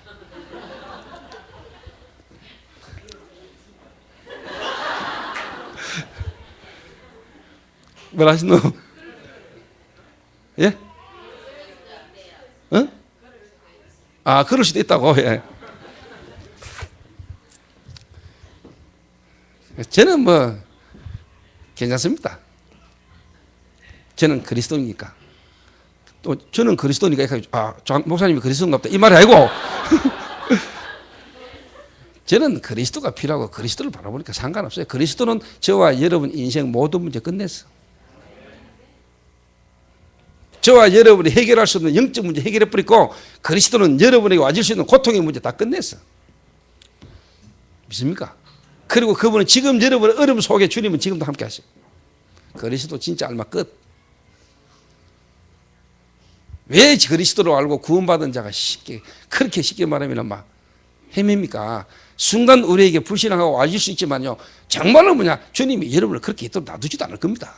뭐라 하시노? 예? 어? 아, 그럴 수도 있다고. 예. 저는 뭐 괜찮습니다. 저는 그리스도니까. 또 저는 그리스도니까 목사님이 그리스도인가 보다 이 말이 아니고 저는 그리스도가 필요하고 그리스도를 바라보니까 상관없어요. 그리스도는 저와 여러분 인생 모든 문제 끝냈어. 저와 여러분이 해결할 수 없는 영적 문제 해결해버리고 그리스도는 여러분에게 와줄 수 있는 고통의 문제 다 끝냈어. 믿습니까? 그리고 그분은 지금 여러분의 어려움 속에 주님은 지금도 함께 하셔요. 그리스도 진짜 알마 끝. 왜 그리스도를 알고 구원받은 자가 그렇게 쉽게 말하면 막 헤맵니까? 순간 우리에게 불신하고 와줄 수 있지만요, 정말로 주님이 여러분을 그렇게 있도록 놔두지도 않을 겁니다.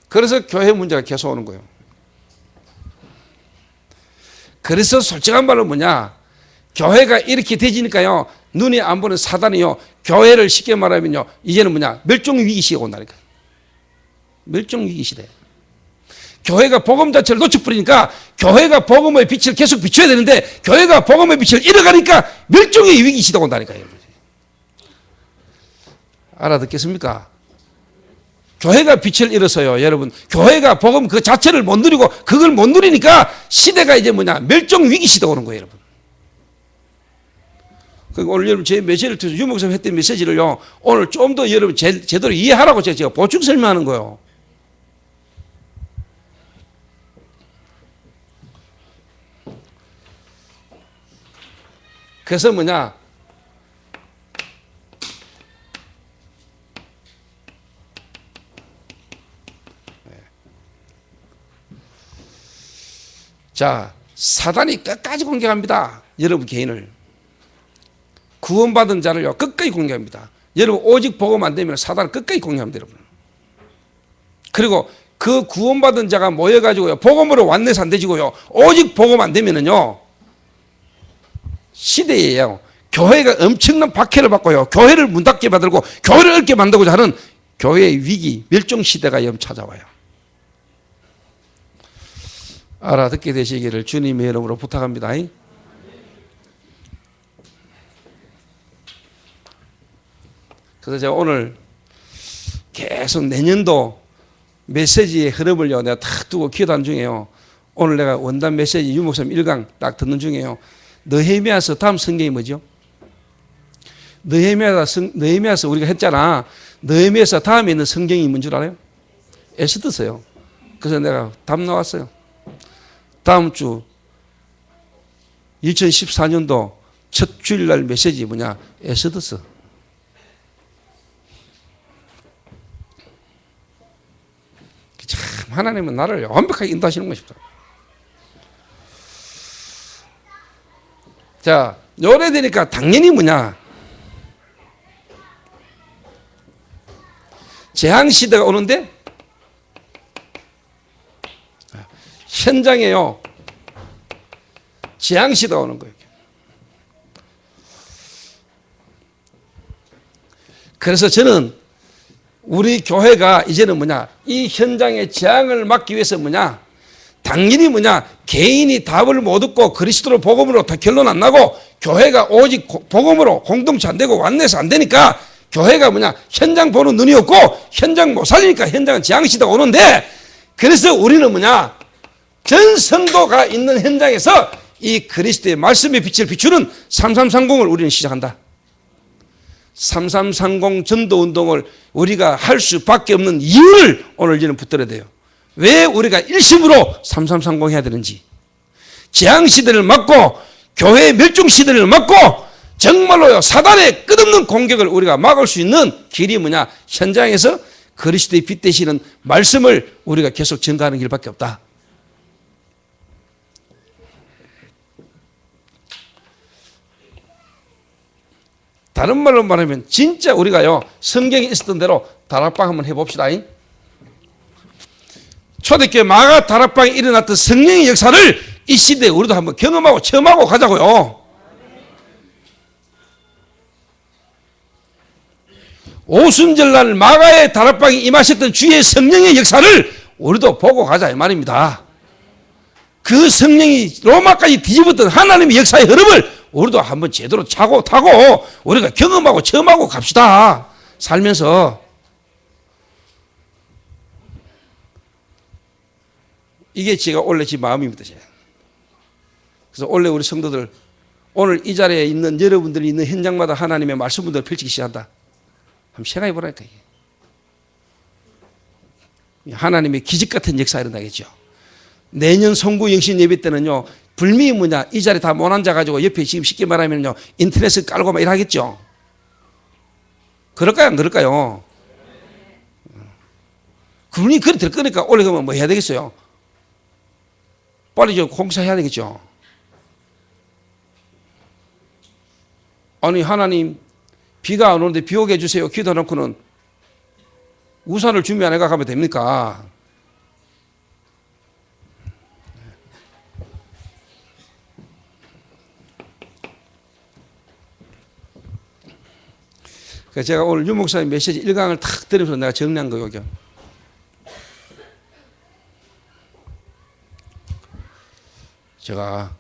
그래서 교회 문제가 계속 오는 거예요. 그래서 솔직한 말로 교회가 이렇게 되지니까요, 눈에 안 보는 사단이요, 교회를 쉽게 말하면요, 이제는 멸종위기 시대가 온다니까. 멸종위기 시대. 교회가 복음 자체를 놓쳐버리니까 교회가 복음의 빛을 계속 비춰야 되는데 교회가 복음의 빛을 잃어가니까 멸종의 위기 시대가 온다니까요. 알아듣겠습니까? 교회가 빛을 잃어서요, 여러분, 교회가 복음 그 자체를 못 누리고 그걸 못 누리니까 시대가 이제 멸종 위기 시대가 오는 거예요, 여러분. 오늘 여러분 제 메시지를 통해서 유 목사님 했던 메시지를요, 오늘 좀 더 여러분 제대로 이해하라고 제가 보충 설명하는 거예요. 그래서 자, 사단이 끝까지 공격합니다. 여러분 개인을. 구원받은 자를요, 끝까지 공격합니다. 여러분 오직 복음 안 되면 사단은 끝까지 공격합니다, 여러분. 그리고 그 구원받은 자가 모여가지고요, 복음으로 완내서 안 되지고요, 오직 복음 안 되면은요, 시대예요. 교회가 엄청난 박해를 받고요, 교회를 문 닫게 만들고 교회를 얻게 만들고자 하는 교회의 위기, 멸종 시대가 찾아와요. 알아듣게 되시기를 주님의 이름으로 부탁합니다. 그래서 제가 오늘 계속 내년도 메시지의 흐름을요, 내가 탁 두고 기도하는 중이에요. 오늘 내가 원단 메시지 유목사님 1강 딱 듣는 중이에요. 느헤미야서 다음 성경이 뭐죠? 느헤미야서 우리가 했잖아. 느헤미야서 다음에 있는 성경이 뭔 줄 알아요? 에스더서요. 그래서 내가 답 나왔어요. 다음 주 2014년도 첫 주일날 메시지 에스더서. 참 하나님은 나를 완벽하게 인도하시는 것입니다. 자, 요래되니까 당연히 재앙시대가 오는데 현장에요, 재앙시대가 오는 거예요. 그래서 저는 우리 교회가 이제는 이 현장의 재앙을 막기 위해서 당연히 개인이 답을 못 얻고 그리스도로 복음으로 다 결론 안 나고 교회가 오직 복음으로 공동체 안 되고 완내서 안 되니까 교회가 현장 보는 눈이 없고 현장 못 살리니까 현장은 재앙시대가 오는데, 그래서 우리는 전 성도가 있는 현장에서 이 그리스도의 말씀의 빛을 비추는 3330을 우리는 시작한다. 3330 전도운동을 우리가 할 수밖에 없는 이유를 오늘 저는 붙들어야 돼요. 왜 우리가 일심으로 3330 해야 되는지, 재앙시대를 막고 교회의 멸종시대를 막고 정말로요 사단의 끝없는 공격을 우리가 막을 수 있는 길이 현장에서 그리스도의 빛 되시는 말씀을 우리가 계속 전가하는 길밖에 없다. 다른 말로 말하면 진짜 우리가요, 성경에 있었던 대로 다락방 한번 해봅시다. 초대교회 마가 다락방에 일어났던 성령의 역사를 이 시대에 우리도 한번 경험하고 체험하고 가자고요. 오순절날 마가의 다락방에 임하셨던 주의 성령의 역사를 우리도 보고 가자 이 말입니다. 그 성령이 로마까지 뒤집었던 하나님의 역사의 흐름을 우리도 한번 제대로 타고 우리가 경험하고 체험하고 갑시다. 살면서. 이게 제가 원래 제 마음입니다. 그래서 원래 우리 성도들 오늘 이 자리에 있는 여러분들이 있는 현장마다 하나님의 말씀분들을 펼치기 시작한다. 한번 생각해 보라니까. 하나님의 기적 같은 역사가 일어나겠죠. 내년 송구 영신 예배 때는요, 불미 이 자리 다 못 앉아가지고 옆에 지금 쉽게 말하면요, 인터넷을 깔고 막 일하겠죠. 그럴까요? 안 그럴까요? 그분이 그래 될 거니까 올라가면 뭐 해야 되겠어요? 빨리 좀 공사해야 되겠죠. 아니 하나님 비가 안 오는데 비 오게 해주세요. 기도해놓고는 우산을 준비 안 해가 가면 됩니까? 그래서 제가 오늘 유 목사님 메시지 1강을 탁 들으면서 내가 정리한 거예요. 제가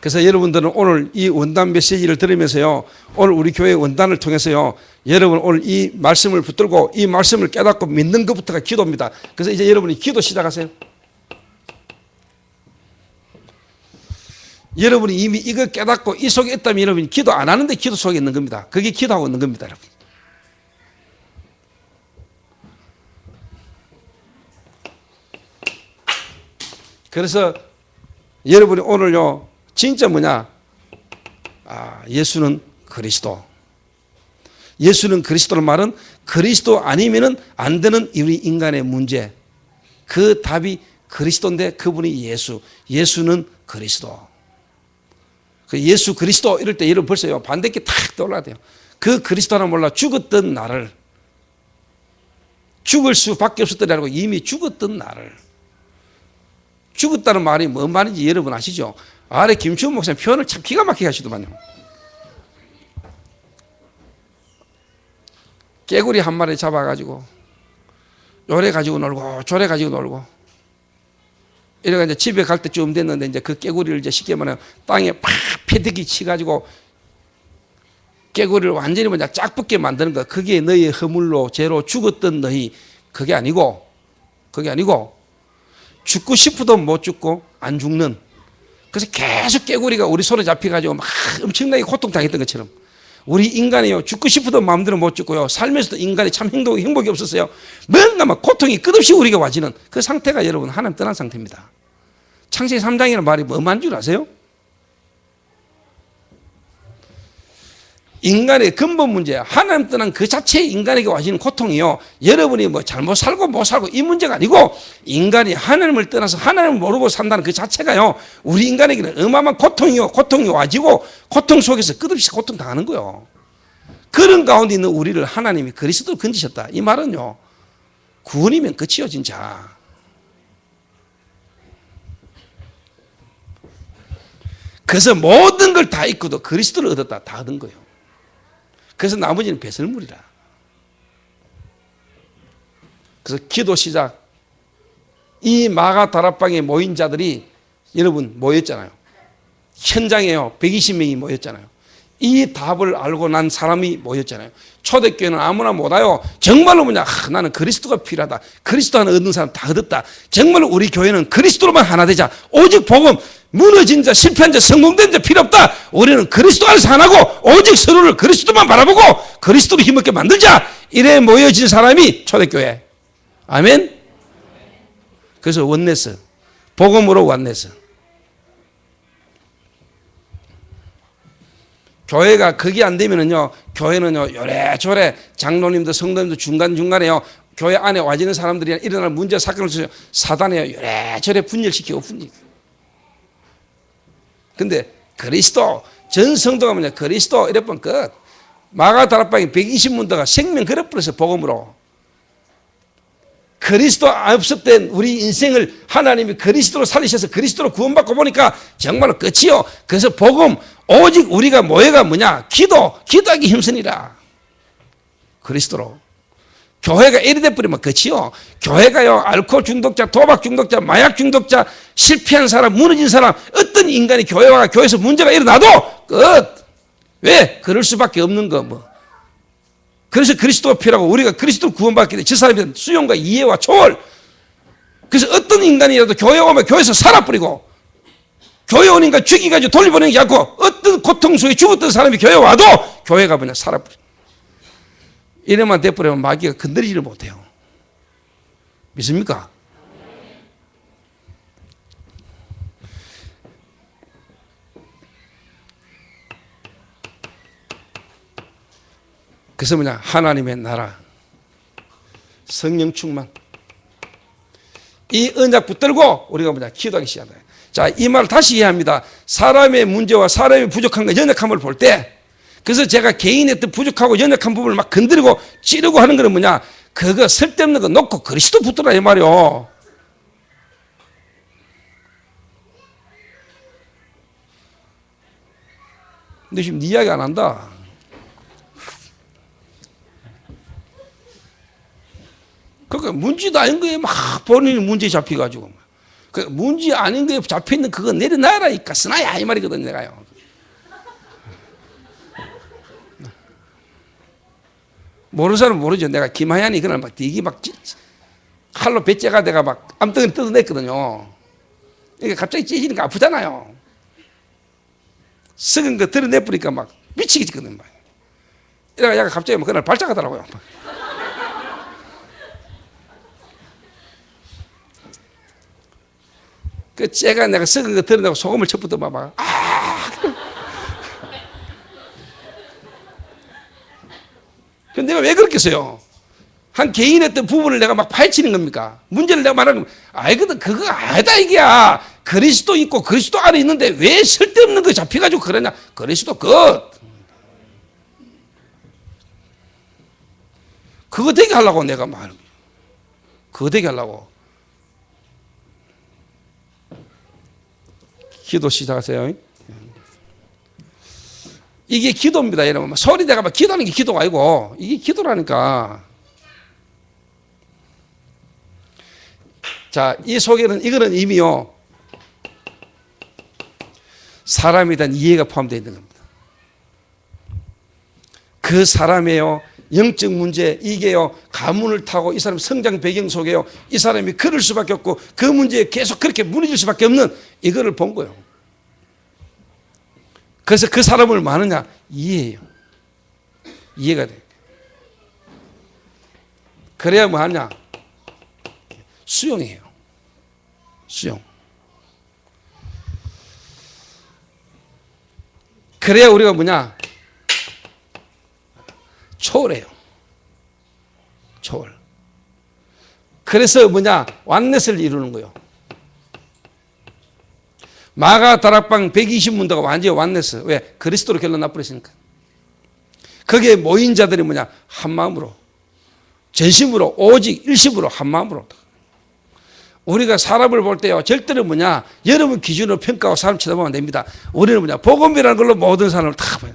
그래서 여러분들은 오늘 이 원단 메시지를 들으면서요, 오늘 우리 교회 원단을 통해서요, 여러분 오늘 이 말씀을 붙들고 이 말씀을 깨닫고 믿는 것부터가 기도입니다. 그래서 이제 여러분이 기도 시작하세요. 여러분이 이미 이거 깨닫고 이 속에 있다면 여러분이 기도 안 하는데 기도 속에 있는 겁니다. 그게 기도하고 있는 겁니다, 여러분. 그래서 여러분이 오늘요, 진짜 뭐냐? 예수는 그리스도. 예수는 그리스도란 말은 그리스도 아니면은 안 되는 우리 인간의 문제. 그 답이 그리스도인데 그분이 예수. 예수는 그리스도. 그 예수 그리스도 이럴 때 여러분 벌써요 반대께 탁 떠올라야 돼요. 그 그리스도나 몰라 죽었던 나를, 죽을 수밖에 없었더라고 이미 죽었던 나를. 죽었다는 말이 뭔 말인지 여러분 아시죠? 아래 김치훈 목사님 표현을 참 기가 막히게 하시더만요. 깨구리 한 마리 잡아가지고 요래 가지고 놀고 저래 가지고 놀고 이래가 이제 집에 갈 때쯤 됐는데 이제 그 깨구리를 이제 쉽게 말하면 땅에 팍 패대기 치가지고 깨구리를 완전히 뭐냐 짝 붙게 만드는 거. 그게 너희 허물로 죄로 죽었던 너희. 그게 아니고 죽고 싶어도 못 죽고 안 죽는. 그래서 계속 깨구리가 우리 손에 잡혀가지고 막 엄청나게 고통당했던 것처럼 우리 인간이요 죽고 싶어도 마음대로 못 죽고요 살면서도 인간이 참 행복이 없었어요. 뭔가 막 고통이 끝없이 우리가 와지는 그 상태가 여러분 하나님 떠난 상태입니다. 창세기 3장이라는 말이 뭐만 줄 아세요? 인간의 근본 문제, 하나님 떠난 그 자체의 인간에게 와지는 고통이요, 여러분이 뭐 잘못 살고 못 살고 이 문제가 아니고 인간이 하나님을 떠나서 하나님을 모르고 산다는 그 자체가요 우리 인간에게는 어마어마한 고통이요, 고통이 와지고 고통 속에서 끝없이 고통당하는 거예요. 그런 가운데 있는 우리를 하나님이 그리스도로 건지셨다. 이 말은요 구원이면 끝이요 진짜. 그래서 모든 걸 다 잊고도 그리스도를 얻었다. 다 얻은 거예요. 그래서 나머지는 배설물이라. 그래서 기도 시작. 이 마가 다락방에 모인 자들이 여러분 모였잖아요. 현장에요 120명이 모였잖아요. 이 답을 알고 난 사람이 모였잖아요. 초대교회는 아무나 못 와요. 정말로 뭐냐, 나는 그리스도가 필요하다. 그리스도 하나 얻는 사람 다 얻었다. 정말로 우리 교회는 그리스도로만 하나 되자. 오직 복음, 무너진 자, 실패한 자, 성공된 자 필요 없다. 우리는 그리스도 안에서 하나고 오직 서로를 그리스도만 바라보고 그리스도로 힘있게 만들자. 이래 모여진 사람이 초대교회. 아멘. 그래서 원네스, 복음으로 원네스. 교회가 그게 안 되면은요, 교회는요, 요래저래 장로님도 성도님도 중간중간에요, 교회 안에 와지는 사람들이 일어날 문제 사건을 사단에요, 요래저래 분열시키고 근데 그리스도, 전 성도가 뭐냐, 그리스도 이래보면 끝. 마가 다락방에 120문도가 생명 걸어버려서 복음으로. 그리스도 없었던 우리 인생을 하나님이 그리스도로 살리셔서 그리스도로 구원받고 보니까 정말로 끝이요. 그래서 복음, 오직 우리가 모여가 뭐냐, 기도하기 힘쓰니라. 그리스도로. 교회가 이래 돼버리면 끝이요. 교회가요, 알코올 중독자, 도박 중독자, 마약 중독자, 실패한 사람, 무너진 사람, 어떤 인간이 교회와 교회에서 문제가 일어나도 끝. 왜? 그럴 수밖에 없는 거 뭐. 그래서 그리스도가 필요하고 우리가 그리스도를 구원받기 때문에 저 사람의 수용과 이해와 초월. 그래서 어떤 인간이라도 교회 오면 교회에서 살아버리고 교회 온 인간 죽이가지고 돌려보내는 게 아니고 어떤 고통 속에 죽었던 사람이 교회 와도 교회가 그냥 살아버려. 이래만 돼버리면 마귀가 건드리지를 못해요. 믿습니까? 그래서 뭐냐, 하나님의 나라, 성령 충만, 이 언약 붙들고 우리가 뭐냐, 기도하기 시작한다. 자, 이 말을 다시 이해합니다. 사람의 문제와 사람의 부족한 것, 연약함을 볼 때, 그래서 제가 개인의 어떤 부족하고 연약한 부분을 막 건드리고 찌르고 하는 거는 뭐냐, 그거 쓸데없는 거 놓고 그리스도 붙들라 이 말이요. 근데 지금 네 이야기 안 한다. 그러니까 문제도 아닌 거에 막 본인이 문제에 잡혀가지고. 그 문제 아닌 거에 잡혀있는 그거 내려놔라니까 쓰나야 이 말이거든 내가요. 모르는 사람은 모르죠. 내가 김하얀이 그날 막 되게 막 칼로 배째가 내가 막 암덩이를 뜯어냈거든요. 그러니까 갑자기 찢어지니까 아프잖아요. 썩은 거 드러내버리니까 막 미치겠거든. 이래가 얘가 갑자기 막 그날 발작하더라고요. 그 째가 내가 썩은 거 드러내고 소금을 쳤부터 막 근데 내가 왜 그렇겠어요? 한 개인의 어떤 부분을 내가 막 파헤치는 겁니까? 문제를 내가 말하는 겁니다. 아이거든, 그거 아니다, 이게야. 그리스도 있고 그리스도 안에 있는데 왜 쓸데없는 거 잡혀가지고 그러냐? 그리스도 끝. 그거 되게 하려고 내가 말하는 거예요. 그거 되게 하려고. 기도 시작하세요. 이게 기도입니다, 여러분. 소리 내가 막 기도하는 게 기도가 아니고, 이게 기도라니까. 자, 이 속에는, 이거는 이미요, 사람에 대한 이해가 포함되어 있는 겁니다. 그 사람의요, 영적 문제, 이게요, 가문을 타고 이 사람 성장 배경 속에요, 이 사람이 그럴 수밖에 없고, 그 문제에 계속 그렇게 무너질 수밖에 없는 이거를 본 거예요. 그래서 그 사람을 뭐 하느냐? 이해해요. 이해가 돼요. 그래야 뭐 하냐? 수용해요. 수용. 그래야 우리가 뭐냐? 초월해요. 초월. 그래서 뭐냐? 완넷을 이루는 거예요. 마가 다락방 120문도가 완전히 완넷을. 왜? 그리스도로 결론 나버렸으니까. 거기에 모인 자들이 뭐냐? 한 마음으로, 전심으로, 오직 일심으로 한 마음으로. 우리가 사람을 볼 때요, 절대로 뭐냐? 여러분 기준으로 평가하고 사람 쳐다보면 안 됩니다. 우리는 뭐냐? 복음이라는 걸로 모든 사람을 다 봐요.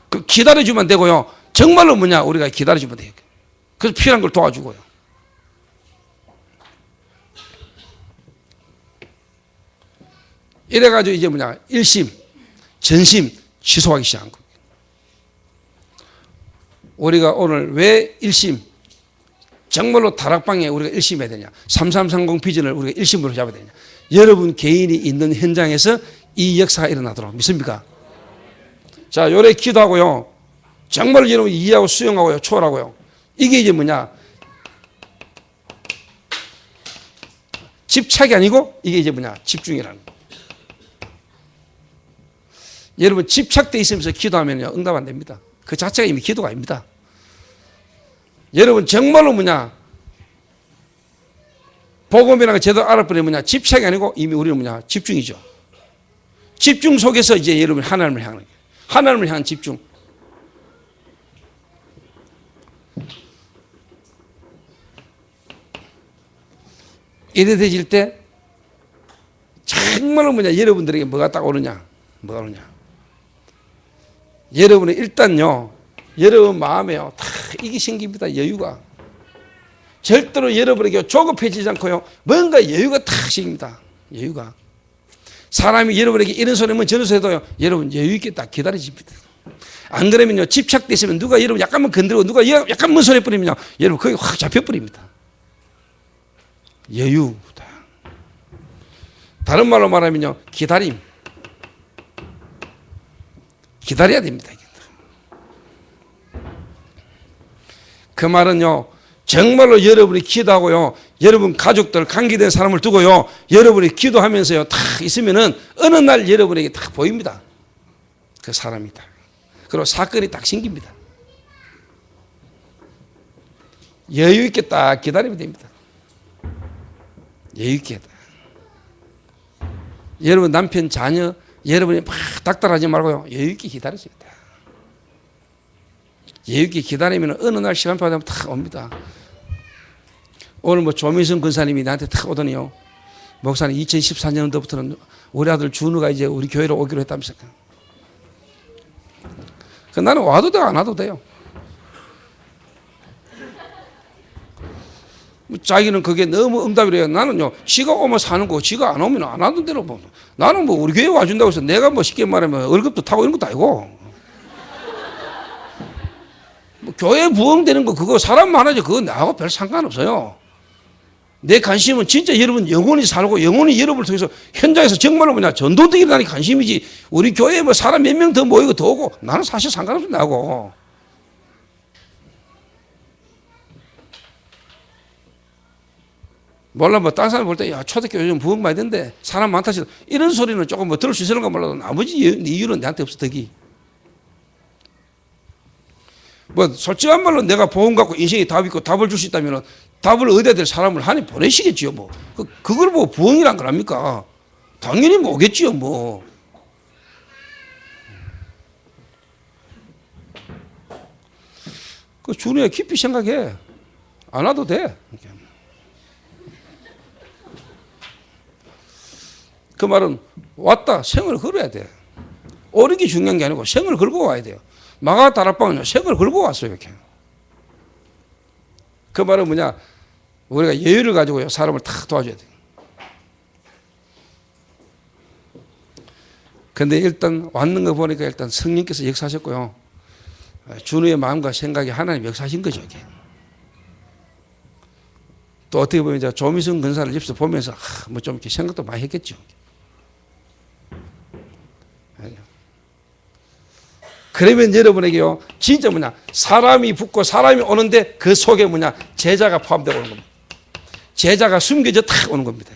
그 기다려주면 되고요. 정말로 뭐냐? 우리가 기다려주면 돼요. 그래서 필요한 걸 도와주고요. 이래가지고 이제 뭐냐, 일심, 전심 취소하기 시작한 겁니다. 우리가 오늘 왜 일심, 정말로 다락방에 우리가 일심해야 되냐, 3330 비전을 우리가 일심으로 잡아야 되냐, 여러분 개인이 있는 현장에서 이 역사가 일어나도록 믿습니까? 자, 요래 기도하고요, 정말로 여러분 이해하고 수용하고요, 초월하고요. 이게 이제 뭐냐, 집착이 아니고 이게 이제 뭐냐, 집중이라는 거예요. 여러분 집착돼 있으면서 기도하면요, 응답 안 됩니다. 그 자체가 이미 기도가 아닙니다. 여러분 정말로 뭐냐, 복음이라는 거 제대로 알아버리면 뭐냐, 집착이 아니고 이미 우리는 뭐냐, 집중이죠. 집중 속에서 이제 여러분 하나님을 향하는 거예요. 하나님을 향한 집중. 이래 되질 때 정말로 뭐냐, 여러분들에게 뭐가 딱 오느냐, 뭐가 오느냐. 여러분은 일단요, 여러분 마음에요, 다 이게 생깁니다. 여유가. 절대로 여러분에게 조급해지지 않고요, 뭔가 여유가 다 생깁니다. 여유가. 사람이 여러분에게 이런 소리 하면 저런 소리 해도요, 여러분 여유 있게 딱 기다려집니다. 안 그러면요, 집착돼 있으면 누가 여러분 약간만 건드리고 누가 약간만 소리 뿌리면요, 여러분 거기 확 잡혀버립니다. 여유. 다른 말로 말하면요, 기다림. 기다려야 됩니다. 그 말은요, 정말로 여러분이 기도하고요, 여러분 가족들, 관계된 사람을 두고요, 여러분이 기도하면서요, 다 있으면은 어느 날 여러분에게 딱 보입니다. 그 사람이 다. 그리고 사건이 딱 생깁니다. 여유 있게 딱 기다리면 됩니다. 여유 있게. 여러분 남편, 자녀, 여러분이 막 닥달하지 말고요. 여유 있게 기다리세요. 여유 있게 기다리면 어느 날 시간표 되면 다 옵니다. 오늘 뭐 조민성 권사님이 나한테 탁 오더니요. 목사님 2014년도부터는 우리 아들 준우가 이제 우리 교회로 오기로 했다면서. 나는 와도 돼요, 안 와도 돼요. 자기는 그게 너무 응답이래요. 나는요, 지가 오면 사는 거고, 지가 안 오면 안 하던 대로 뭐. 나는 뭐 우리 교회 와준다고 해서 내가 뭐 쉽게 말하면 월급도 타고 이런 것도 아니고. 뭐 교회 부흥되는 거 그거 사람 많아지 그거 나하고 별 상관없어요. 내 관심은 진짜 여러분 영원히 살고 영원히 여러분을 통해서 현장에서 정말로 뭐냐 전도되기 일어나는 관심이지 우리 교회에 뭐 사람 몇 명 더 모이고 더 오고 나는 사실 상관없어 나하고. 몰라 뭐 다른 사람 볼 때 야 초대교회 요즘 부흥 많이 된대 사람 많다 싶어 이런 소리는 조금 뭐 들을 수 있을까 몰라도 나머지 이유는 내한테 없어 덕이. 뭐 솔직한 말로 내가 복음 갖고 인생에 답 있고 답을 줄 수 있다면 답을 얻어야 될 사람을 하나님 보내시겠지요 뭐. 그걸 뭐 부흥이란 거랍니까? 당연히 뭐 오겠지요 뭐. 그 준우야 깊이 생각해. 안 와도 돼. 그 말은 왔다 생을 걸어야 돼. 오는 게 중요한 게 아니고 생을 걸고 와야 돼요. 마가 다락방은요 생을 걸고 왔어요 이렇게. 그 말은 뭐냐 우리가 여유를 가지고요 사람을 탁 도와줘야 돼요. 근데 일단 왔는 거 보니까 일단 성령께서 역사하셨고요. 준우의 마음과 생각이 하나님 역사하신 거죠 이게. 또 어떻게 보면 이제 조미성 근사를 집에서 보면서 뭐 좀 이렇게 생각도 많이 했겠죠. 그러면 여러분에게요 진짜 뭐냐 사람이 붙고 사람이 오는데 그 속에 뭐냐 제자가 포함되어 오는 겁니다. 제자가 숨겨져 탁 오는 겁니다.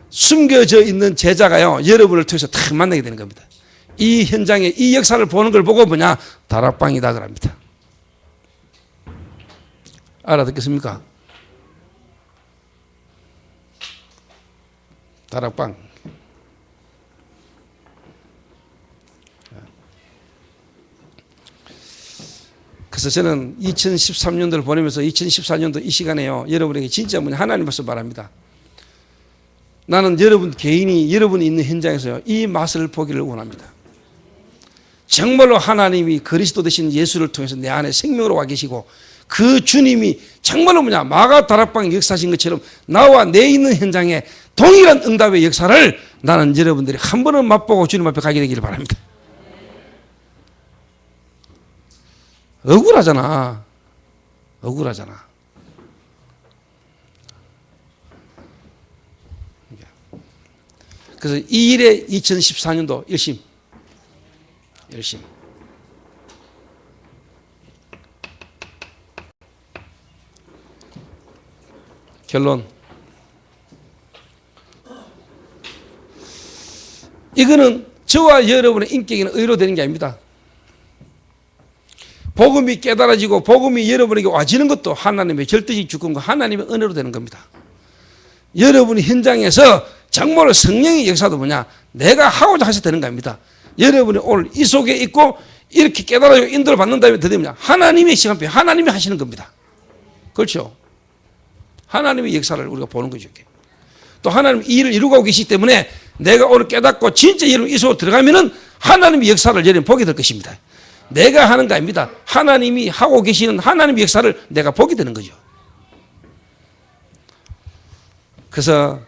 숨겨져 있는 제자가요 여러분을 통해서 탁 만나게 되는 겁니다. 이 현장에 이 역사를 보는 걸 보고 뭐냐 다락방이다 그럽니다. 알아듣겠습니까? 다락방. 그래서 저는 2013년도를 보내면서 2014년도 이 시간에요 여러분에게 진짜 뭐냐 하나님께서 말합니다. 나는 여러분 개인이 여러분이 있는 현장에서요 이 맛을 보기를 원합니다. 정말로 하나님이 그리스도 되신 예수를 통해서 내 안에 생명으로 와 계시고 그 주님이 정말로 뭐냐 마가 다락방 역사하신 것처럼 나와 내 있는 현장에 동일한 응답의 역사를 나는 여러분들이 한 번은 맛보고 주님 앞에 가게 되기를 바랍니다. 억울하잖아. 억울하잖아. 그래서 이 일에 2014년도 열심히 결론 이거는 저와 여러분의 인격에는 의로 되는 게 아닙니다. 복음이 깨달아지고 복음이 여러분에게 와지는 것도 하나님의 절대적 주권과 하나님의 은혜로 되는 겁니다. 여러분이 현장에서 정말로 성령의 역사도 뭐냐 내가 하고자 해서 되는 겁니다. 여러분이 오늘 이 속에 있고 이렇게 깨달아지고 인도를 받는다면 더 되면 하나님의 시간표 하나님이 하시는 겁니다. 그렇죠? 하나님의 역사를 우리가 보는 거죠. 또 하나님 이 일을 이루고 계시기 때문에 내가 오늘 깨닫고 진짜 여러분 이 속으로 들어가면은 하나님의 역사를 여러분 보게 될 것입니다. 내가 하는 거 아닙니다. 하나님이 하고 계시는 하나님의 역사를 내가 보게 되는 거죠. 그래서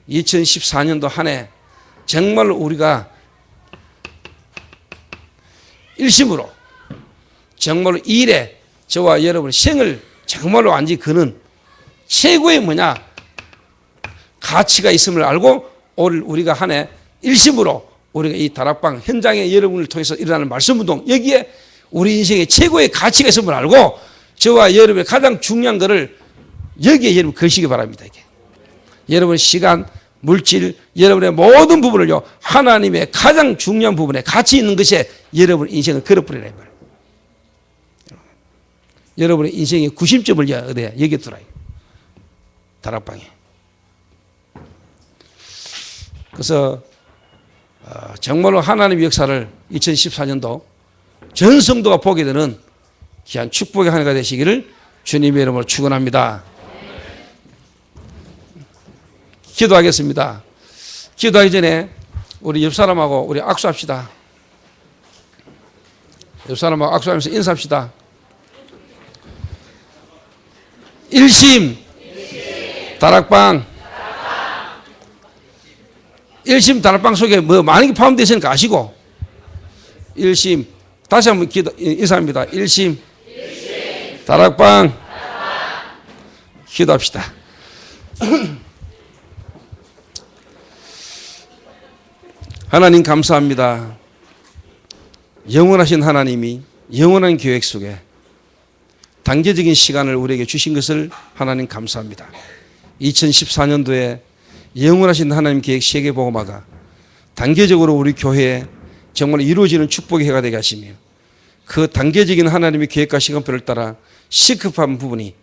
2014년도 한 해 정말로 우리가 일심으로 정말로 이 일에 저와 여러분의 생을 정말로 완전히 그는 최고의 뭐냐 가치가 있음을 알고 오늘 우리가 한 해 일심으로 우리가 이 다락방 현장에 여러분을 통해서 일어나는 말씀운동 여기에 우리 인생의 최고의 가치가 있음을 알고 저와 여러분의 가장 중요한 것을 여기에 여러분 거시기 바랍니다. 이게. 여러분의 시간, 물질, 여러분의 모든 부분을요 하나님의 가장 중요한 부분에 가치 있는 것에 여러분 인생을 걸어버리라. 여러분의 인생의 구심점을 어디야? 여기 두라. 다락방에. 그래서 정말로 하나님의 역사를 2014년도 전 성도가 보게 되는 귀한 축복의 한 해가 되시기를 주님의 이름으로 축원합니다. 기도하겠습니다. 기도하기 전에 우리 옆 사람하고 우리 악수합시다. 옆 사람하고 악수하면서 인사합시다. 일심 다락방. 일심 다락방 속에 뭐 많은 게 포함되어 있으니까 아시고. 일심 다시 한번 인사합니다. 일심 다락방. 기도합시다. 하나님 감사합니다. 영원하신 하나님이 영원한 계획 속에 단계적인 시간을 우리에게 주신 것을 하나님 감사합니다. 2014년도에 영원하신 하나님 계획 세계복음화가 단계적으로 우리 교회에 정말 이루어지는 축복의 해가 되게 하시며 그 단계적인 하나님의 계획과 시간표를 따라 시급한 부분이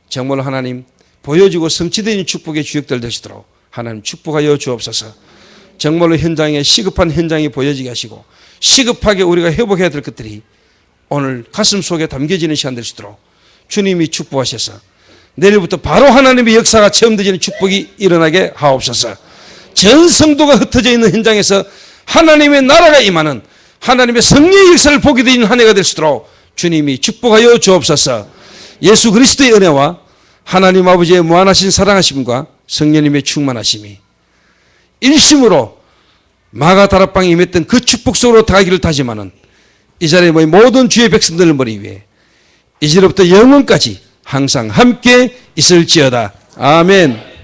정말 하나님 보여지고 성취되는 축복의 주역들 되시도록 하나님 축복하여 주옵소서. 정말로 현장에 시급한 현장이 보여지게 하시고 시급하게 우리가 회복해야 될 것들이 오늘 가슴 속에 담겨지는 시간 되시도록 주님이 축복하셔서 내일부터 바로 하나님의 역사가 체험되는 축복이 일어나게 하옵소서. 전 성도가 흩어져 있는 현장에서 하나님의 나라가 임하는 하나님의 성령의 역사를 보게 되는 한 해가 될 수 있도록 주님이 축복하여 주옵소서. 예수 그리스도의 은혜와 하나님 아버지의 무한하신 사랑하심과 성령님의 충만하심이 일심으로 마가 다락방에 임했던 그 축복 속으로 다가기를 다짐하는 이 자리에 모인 모든 주의 백성들을 머리 위에 이제로부터 영원까지 항상 함께 있을지어다. 아멘.